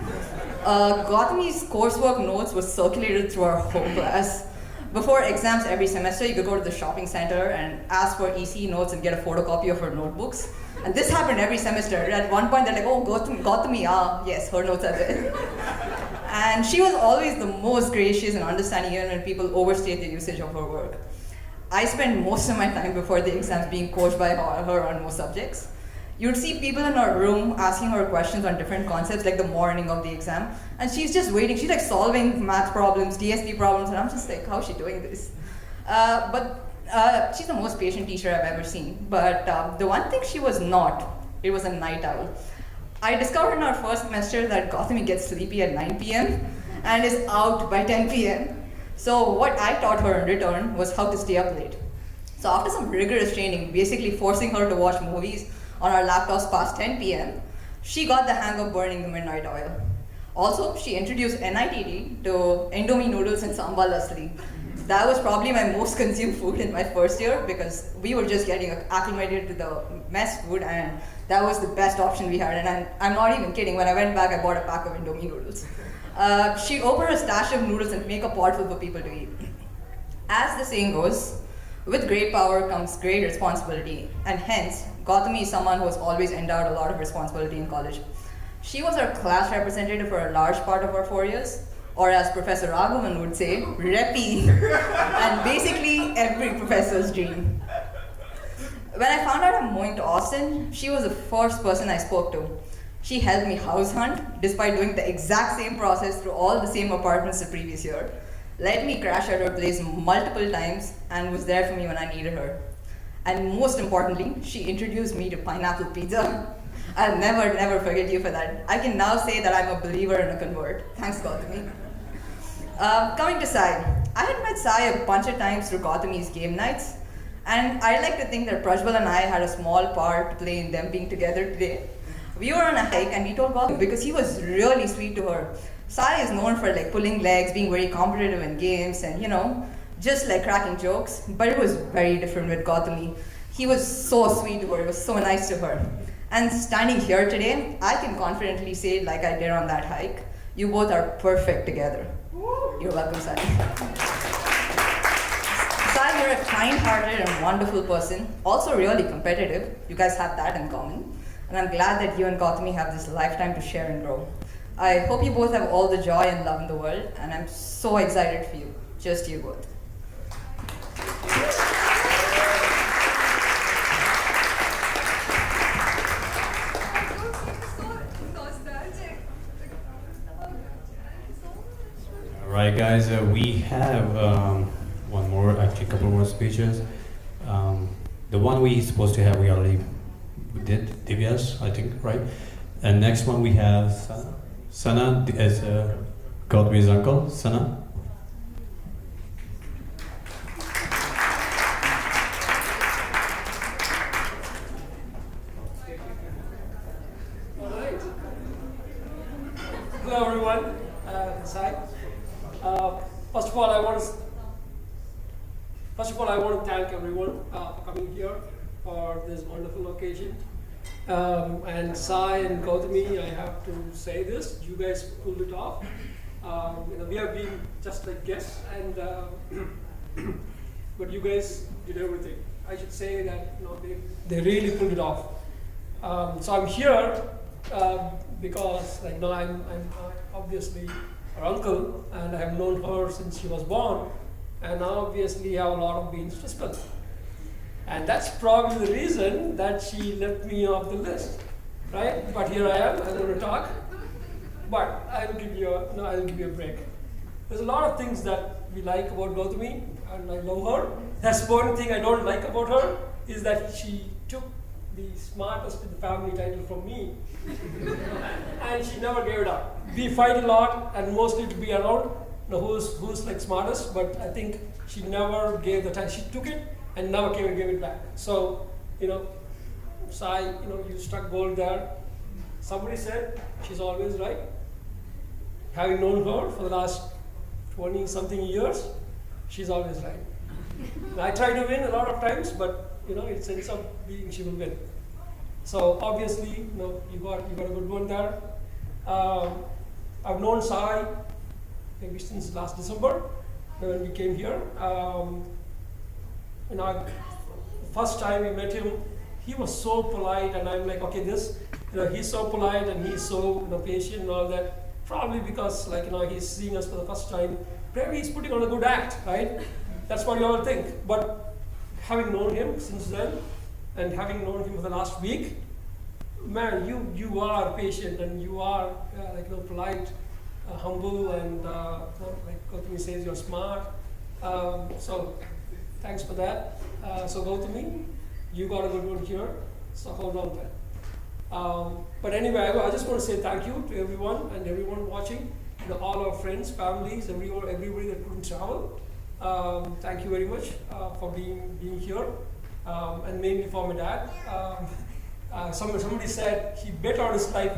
Speaker 7: Gowthami's coursework notes were circulated through our whole class. Before exams every semester, you could go to the shopping center and ask for EC notes and get a photocopy of her notebooks. And this happened every semester. At one point, they're like, oh, Gowthami, yes, her notes are there. And she was always the most gracious and understanding even when people overstate the usage of her work. I spent most of my time before the exams being coached by her on most subjects. You'd see people in her room asking her questions on different concepts, like the morning of the exam, and she's just waiting. She's like solving math problems, DSP problems, and I'm just like, how's she doing this? She's the most patient teacher I've ever seen. But the one thing she was not, it was a night owl. I discovered in our first semester that Gowthami gets sleepy at 9 p.m. and is out by 10 p.m. So what I taught her in return was how to stay up late. So after some rigorous training, basically forcing her to watch movies on our laptops past 10 p.m., she got the hang of burning the midnight oil. Also, she introduced NITT to Indomie noodles and sambal asli. That was probably my most consumed food in my first year because we were just getting acclimated to the mess food, and that was the best option we had. And I'm not even kidding, when I went back, I bought a pack of Indomie noodles. She opened a stash of noodles and make a pot full for people to eat. As the saying goes, with great power comes great responsibility, and hence, Gowthami is someone who has always endowed a lot of responsibility in college. She was our class representative for a large part of our 4 years, or as Professor Raghavan would say, reppy, and basically every professor's dream. When I found out I'm moving to Austin, she was the first person I spoke to. She helped me house hunt, despite doing the exact same process through all the same apartments the previous year, let me crash at her place multiple times, and was there for me when I needed her. And most importantly, she introduced me to pineapple pizza. I'll never forget you for that. I can now say that I'm a believer and a convert. Thanks, Gowthami. Coming to Sai. I had met Sai a bunch of times through Gowthami's game nights, and I like to think that Prajwal and I had a small part to play in them being together today. We were on a hike and we told Gowthami because he was really sweet to her. Sai is known for like pulling legs, being very competitive in games, and just like cracking jokes, but it was very different with Gowthami. He was so sweet to her, he was so nice to her. And standing here today, I can confidently say, like I did on that hike, you both are perfect together. You're welcome, Sai. Sai, you're a kind-hearted and wonderful person, also really competitive. You guys have that in common. And I'm glad that you and Gowthami have this lifetime to share and grow. I hope you both have all the joy and love in the world, and I'm so excited for you. Just you both.
Speaker 20: Alright guys, we have a couple more speeches. The one we supposed to have, we already did, Divya's, I think, right? And next one we have Sana as Gowthami's uncle. Sana.
Speaker 6: Hello everyone, Sai. First of all, I want to thank everyone for coming here for this wonderful occasion. And Sai and Gowthami, I have to say this: you guys pulled it off. We have been just like guests, and but you guys did everything. I should say that they really pulled it off. So I'm here because I'm obviously her uncle, and I have known her since she was born, and now obviously have a lot of beans to spill. And that's probably the reason that she left me off the list, right? But here I am, I'm going to talk, but I'll give you a break. There's a lot of things that we like about Gowthami, and I love her. That's the only thing I don't like about her, is that she took the smartest in the family title from me, and she never gave it up. We fight a lot, and mostly to be around who's like smartest, but I think she never gave the title. She took it and never gave it back. So, Sai, you struck gold there. Somebody said she's always right. Having known her for the last 20-something years, she's always right. I try to win a lot of times, but it ends up being she will win. So obviously, you got a good one there. I've known Sai maybe since last December when we came here. First time we met him, he was so polite, and I'm like, okay, he's so polite and he's so patient and all that. Probably because he's seeing us for the first time. Maybe he's putting on a good act, right? That's what you all think. But having known him since then, and having known him for the last week, man, you are patient, and you are polite, humble, and like Gowthami says, you're smart. So thanks for that. So Gowthami, you got a good one here, so hold on to that. But anyway, I just want to say thank you to everyone and everyone watching, all our friends, families, everybody that couldn't travel. Thank you very much for being here, and mainly for my dad. Somebody said he bet on his life.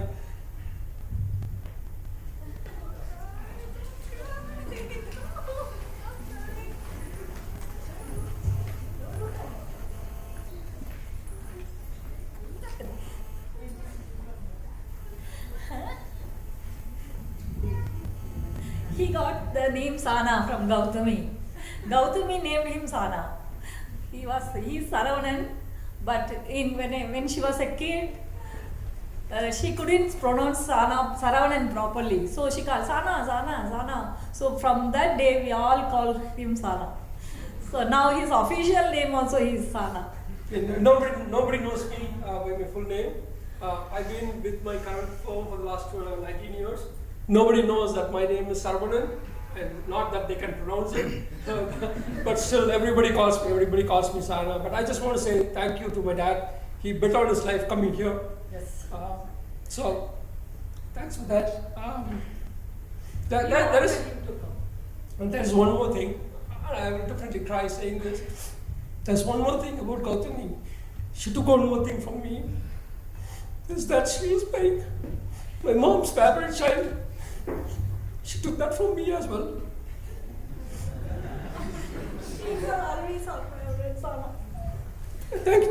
Speaker 9: He got the name Sana from Gowthami. Gowthami named him Sana. He's Saravanan, but when she was a kid, she couldn't pronounce Saravanan properly. So she called Sana, Sana, Sana. So from that day, we all call him Sana. So now his official name also is Sana.
Speaker 6: Nobody knows me by my full name. I've been with my current firm for the last 19 years. Nobody knows that my name is Saravanan, and not that they can pronounce it. But still, everybody calls me Sana. But I just want to say thank you to my dad. He bet on his life coming here.
Speaker 9: Yes.
Speaker 6: So, thanks for that. There's one more thing. I will definitely cry saying this. There's one more thing about Gowthami. She took one more thing from me. Is that she is my mom's favorite child. She took that from me as well.
Speaker 9: She's always our favorite Sana.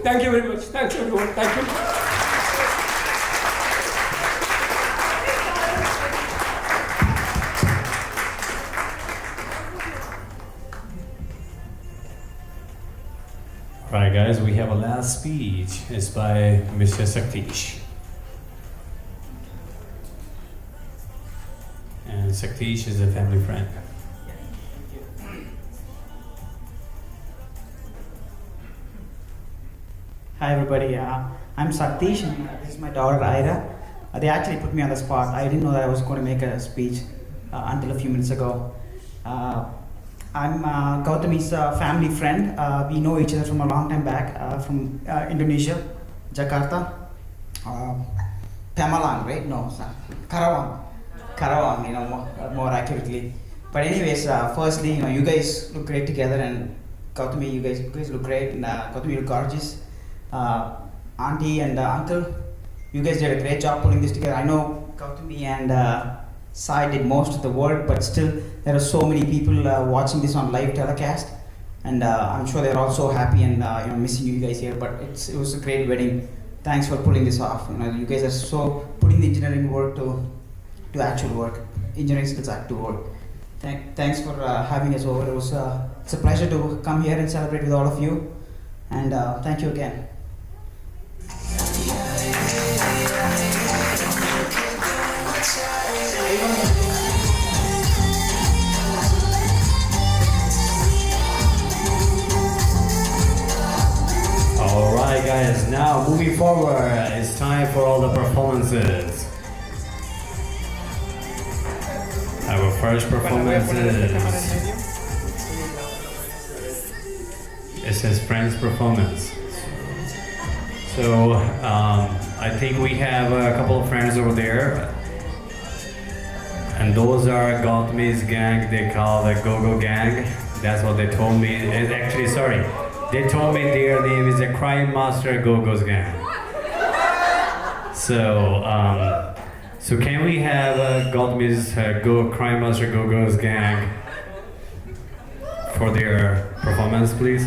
Speaker 6: Thank you very much. Thanks everyone. Thank you.
Speaker 20: Alright guys, we have a last speech. It's by Mr. Saktish. And Saktish is a family friend.
Speaker 22: Hi everybody, I'm Saktish and this is my daughter Ira. They actually put me on the spot. I didn't know that I was going to make a speech until a few minutes ago. I'm Gowthami's family friend. We know each other from a long time back, from Indonesia, Jakarta. Pemalang, right? No, Karawang, you know, more accurately. But anyways, firstly, you know, you guys look great together, and Gowthami, you guys look great, and Gowthami, you look gorgeous. Auntie and uncle, you guys did a great job pulling this together. I know Gowthami and Sai did most of the work, but still there are so many people watching this on live telecast, and I'm sure they're all so happy and you know, missing you guys here. But it was a great wedding. Thanks for pulling this off. You know, you guys are so putting the engineering work to actual work, engineering skills to work. Thanks for having us over. It's a pleasure to come here and celebrate with all of you, and thank you again.
Speaker 2: Alright guys, now moving forward, it's time for all the performances. Our first performance is his friend's performance. So I think we have a couple of friends over there, and those are Gowthami's gang. They call the Go-Go Gang. That's what they told me. Actually, sorry, they told me their name is the Crime Master Go-Go's Gang. So can we have Gowthami's Crime Master Go-Go's Gang for their performance, please?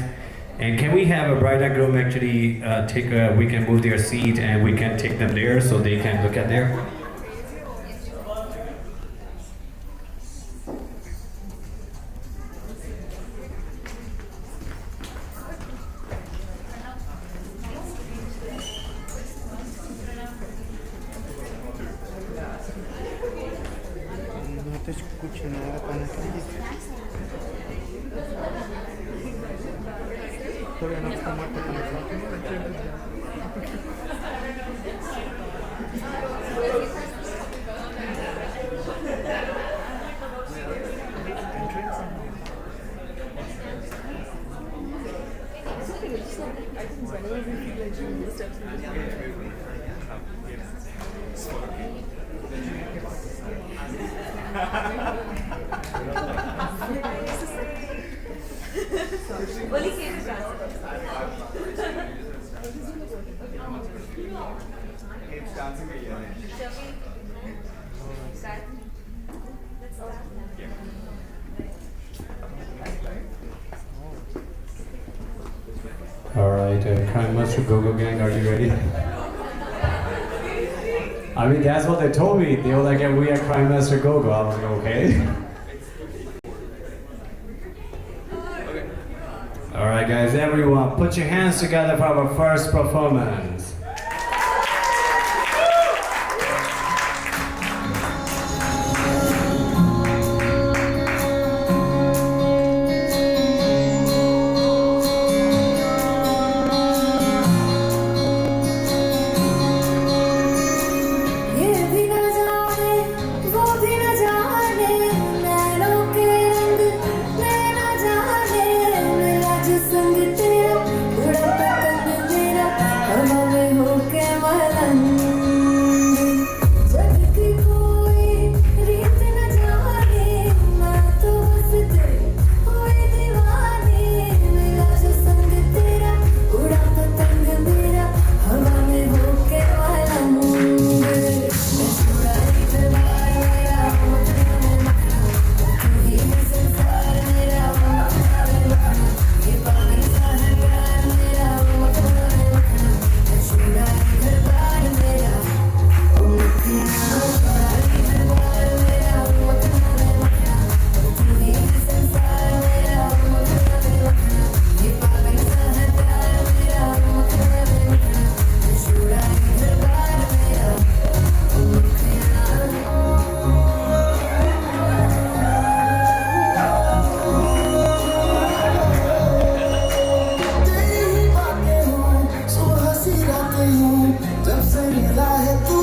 Speaker 2: And can we have a bride and groom actually we can move their seat and we can take them there so they can look at there? Alright, Crime Master Go-Go Gang, are you ready? I mean, that's what they told me. They were like, yeah, we are Crime Master Go-Go. I was like, okay. Alright guys, everyone, put your hands together for our first performance.
Speaker 1: ये भी न जाने वो भी न जाने नैनों के रंग मैं न जाने मेरा जो संग तेरा उड़ा पतंग मेरा हवा में होके मलंग जग की कोई रीत न जाने मैं तो बस तेरी हुई दीवानी मेरा जो संग तेरा उड़ा पतंग मेरा हवा में होके मलंग जब से मिला है तू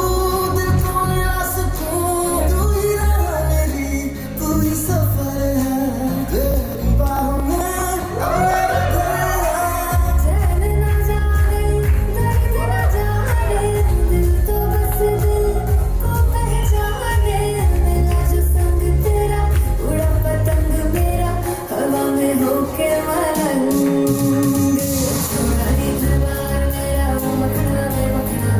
Speaker 1: दिल को मिला सकूं तू ही राह मेरी तू ही सफर है तेरी बाहों में अब मेरा तेरा चैन न जाने दर्द न जाने दिल तो बस दिल को पहचाने मेरा जो संग तेरा उड़ा पतंग मेरा हवा में होके मलंग तुम्हारी दरबार मेरा वो मखना वे मखना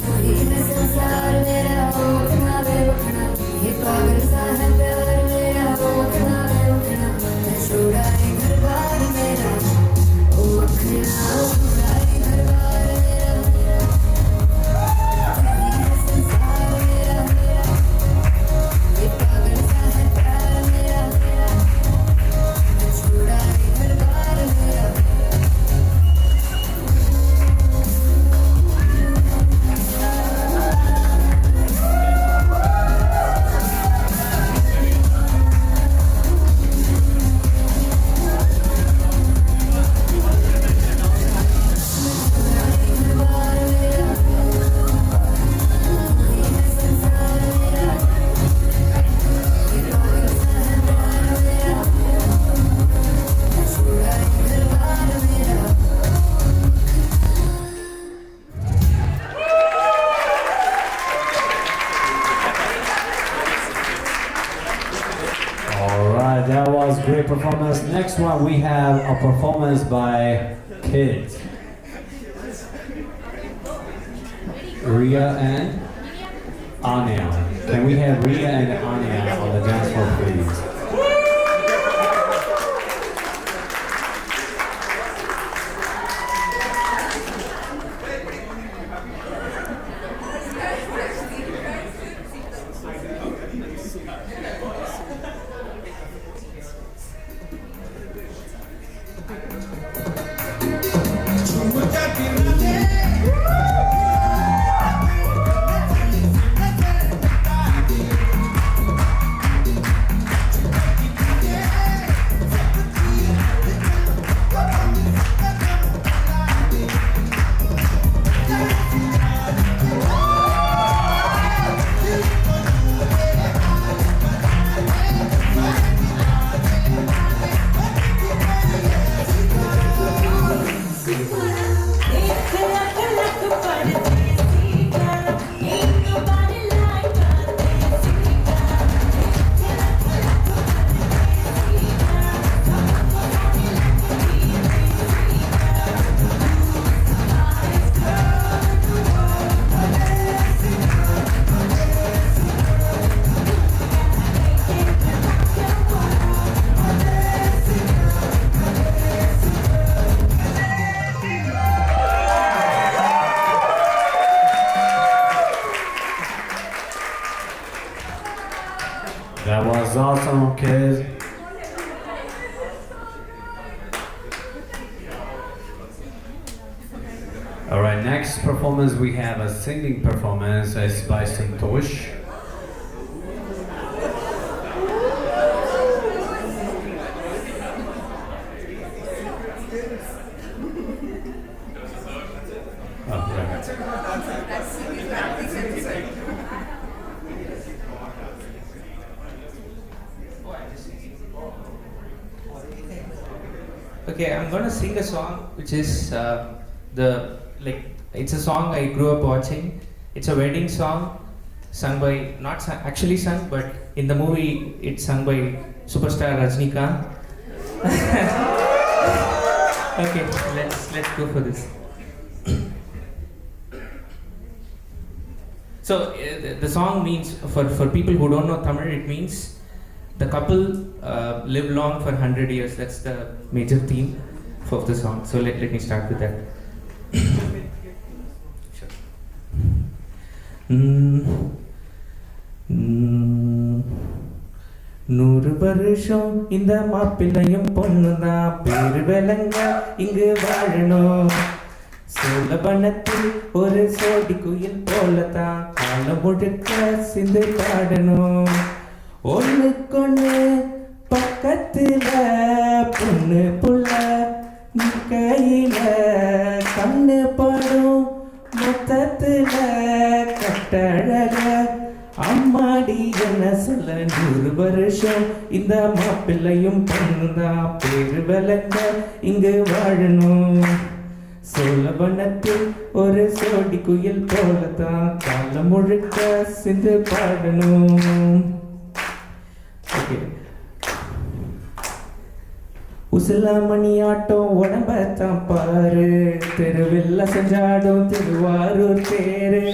Speaker 1: तू ही है संसार मेरा वो मखना वे मखना ये पागल सा है प्यार मेरा वो मखना वे मखना मैं छोड़ा ही घर बार मेरा वो मखना छोड़ा ही घर बार मेरा तू ही है संसार मेरा ये पागल सा है प्यार मेरा मैं छोड़ा ही घर बार मेरा
Speaker 2: Alright, that was great performance. Next one we have a performance by kids. Ria and Anya. Can we have Ria and Anya on the dance floor, please? kids. All right, next performance we have a singing performance is by Santosh.
Speaker 8: Okay, I'm gonna sing a song which is it's a song I grew up watching. It's a wedding song sung by not sung, actually sung, but in the movie it's sung by superstar Rajnikant. Okay, let's go for this. So the song means for people who don't know Tamil, it means the couple live long for 100 years. That's the major theme of the song. So let me start with that. நூறு வருஷம் இந்த மாப்பிள்ளையும் பொண்ணுதான் பேரு விளங்க இங்கு வாழணும் சோழபனத்தில் ஒரு சோடி குயில் போலதான் காலம் முழுக்க சிந்து பாடணும் ஒண்ணுக்கொண்ணு பக்கத்துல பொண்ணு புள்ள கையில கண்ணு படும் மொத்தத்துல கட்டழக அம்மாடி என்ன சொல்ல 100 வருஷம் இந்த மாப்பிள்ளையும் பொண்ணுதான் பேரு விளங்க இங்கு வாழணும் சோழபனத்தில் ஒரு சோடி குயில் போலதான் காலம் முழுக்க சிந்து பாடணும். உசிலாமணி ஆட்டம் உடம்பத்தான் பாரு தெருவில் செஞ்சாடும் திருவாரூர் தேரு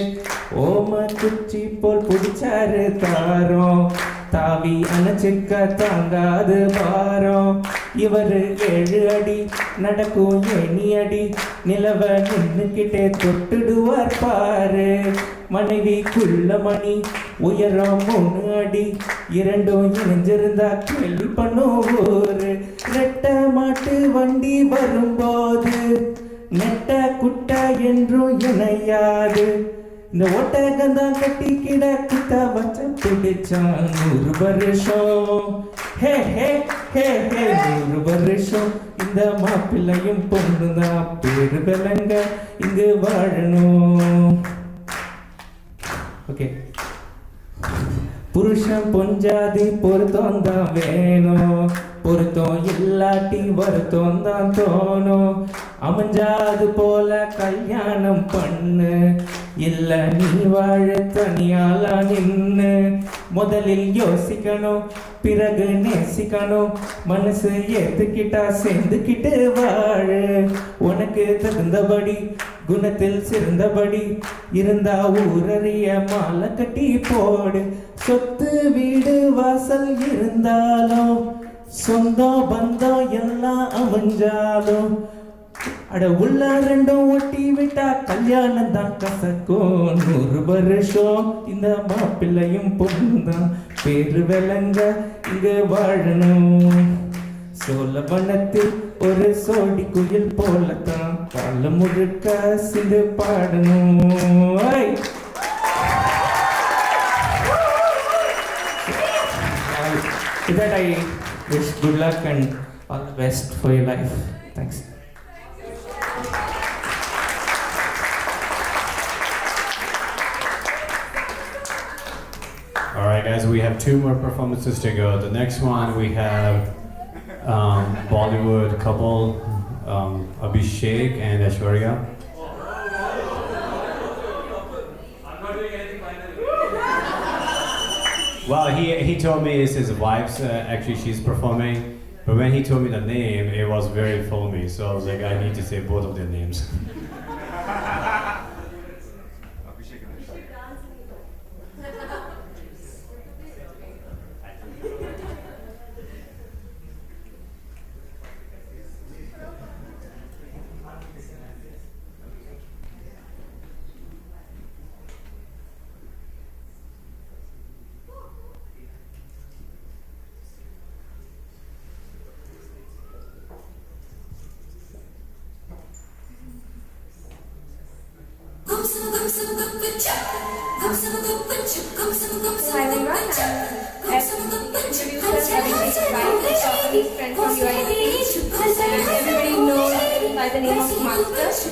Speaker 8: ஓம குச்சி போல் பிடிச்சாரு தாரம் தாவி அணைச்சிக்க தாங்காது பாரம் இவரு 7 அடி நடக்கும் ஏணி அடி நிலவ நின்னுக்கிட்டே தொட்டுடுவார் பாரு மனைவி குள்ளமணி உயரம் 3 அடி இரண்டும் இணைஞ்சிருந்தா கேள்வி பண்ணும் ஊரு ரெட்ட மாட்டு வண்டி வரும்போது நெட்ட குட்ட என்றும் இணையாது இந்த ஒட்டகந்தான் கட்டி கிடக்குத்த வச்ச பிடிச்சான் 100 வருஷம் ஹே ஹே ஹே ஹே 100 வருஷம் இந்த மாப்பிள்ளையும் பொண்ணுதான் பேரு விளங்க இங்கு வாழணும். ஓகே புருஷன் பொஞ்சாதி பொருத்தம் தான் வேணும் பொருத்தம் இல்லாட்டி வருத்தம் தான் தோணும் அமைஞ்சாது போல கல்யாணம் பண்ணு இல்ல நீ வாழ தனியாலா நின்னு முதலில் யோசிக்கணும் பிறகு நேசிக்கணும் மனசு ஏத்துக்கிட்டா சேர்ந்துக்கிட்டு வாழு உனக்கு தகுந்தபடி குணத்தில் சிறந்தபடி இருந்தா ஊரறிய மாலை கட்டி போடு சொத்து வீடு வாசல் இருந்தாலும் சொந்தம் பந்தம் எல்லாம் அமைஞ்சாலும் அட உள்ள ரெண்டும் ஒட்டி விட்டா கல்யாணம் தான் கசக்கும் 100 வருஷம் இந்த மாப்பிள்ளையும் பொண்ணுதான் பேரு விளங்க இங்க வாழணும் சோழவனத்தில் ஒரு சோடி குயில் போலத்தான் காலம் முழுக்க சிந்து பாடணும். With that, I wish good luck and all the best for your life. Thanks.
Speaker 2: All right, guys, we have 2 more performances to go. The next one we have Bollywood couple Abhishek and Aishwarya. Well, he told me it's his wife's, actually she's performing, but when he told me the name, it was very filmy, so I was like, I need to say both of their names.
Speaker 3: Hi everyone, as introduced as having a Japanese friend from UIT, and everybody knows by the name of Master.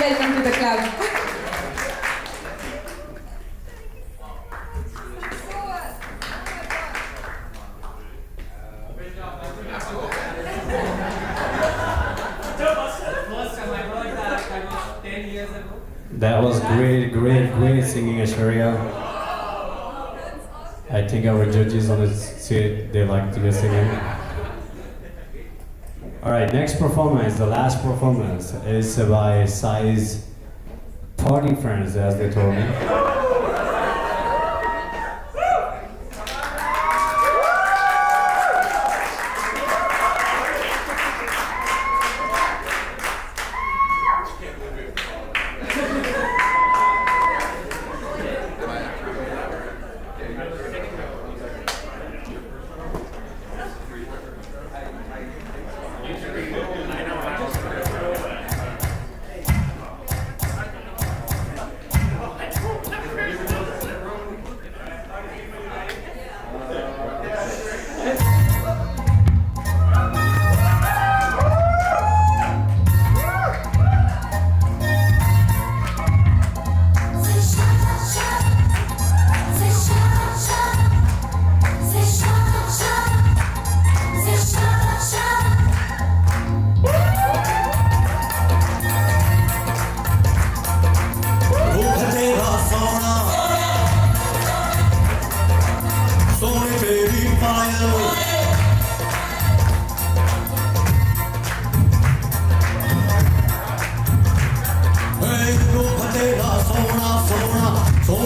Speaker 3: Welcome to the club.
Speaker 20: That was great singing, Aishwarya. I think our judges on the seat, they like to be singing. Alright, next performance, the last performance, is by Sai's party friends, as they told me.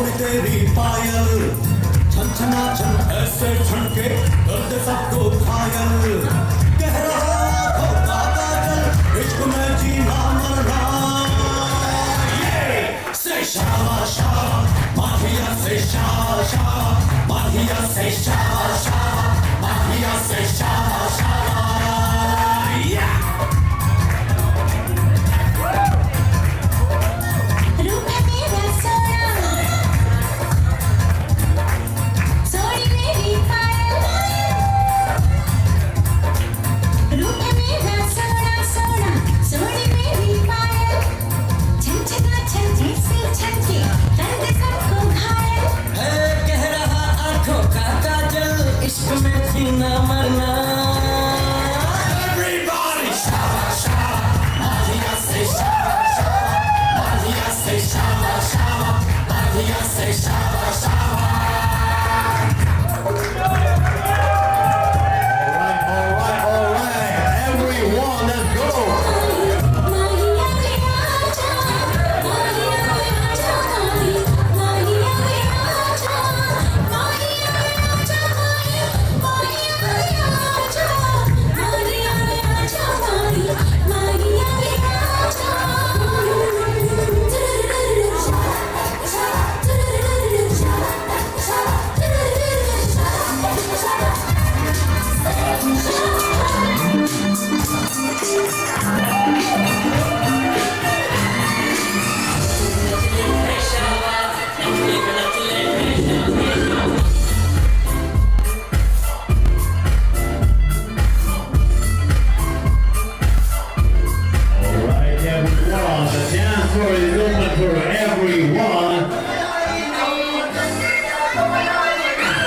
Speaker 15: तोड़ तेरी पायल छन छना छन ऐसे छनके कर दे सबको घायल कह रहा आँखों का काजल इश्क में जीना मरना Say shaba shaba Mahia say shaba shaba Mahia say shaba shaba Mahia say shaba shaba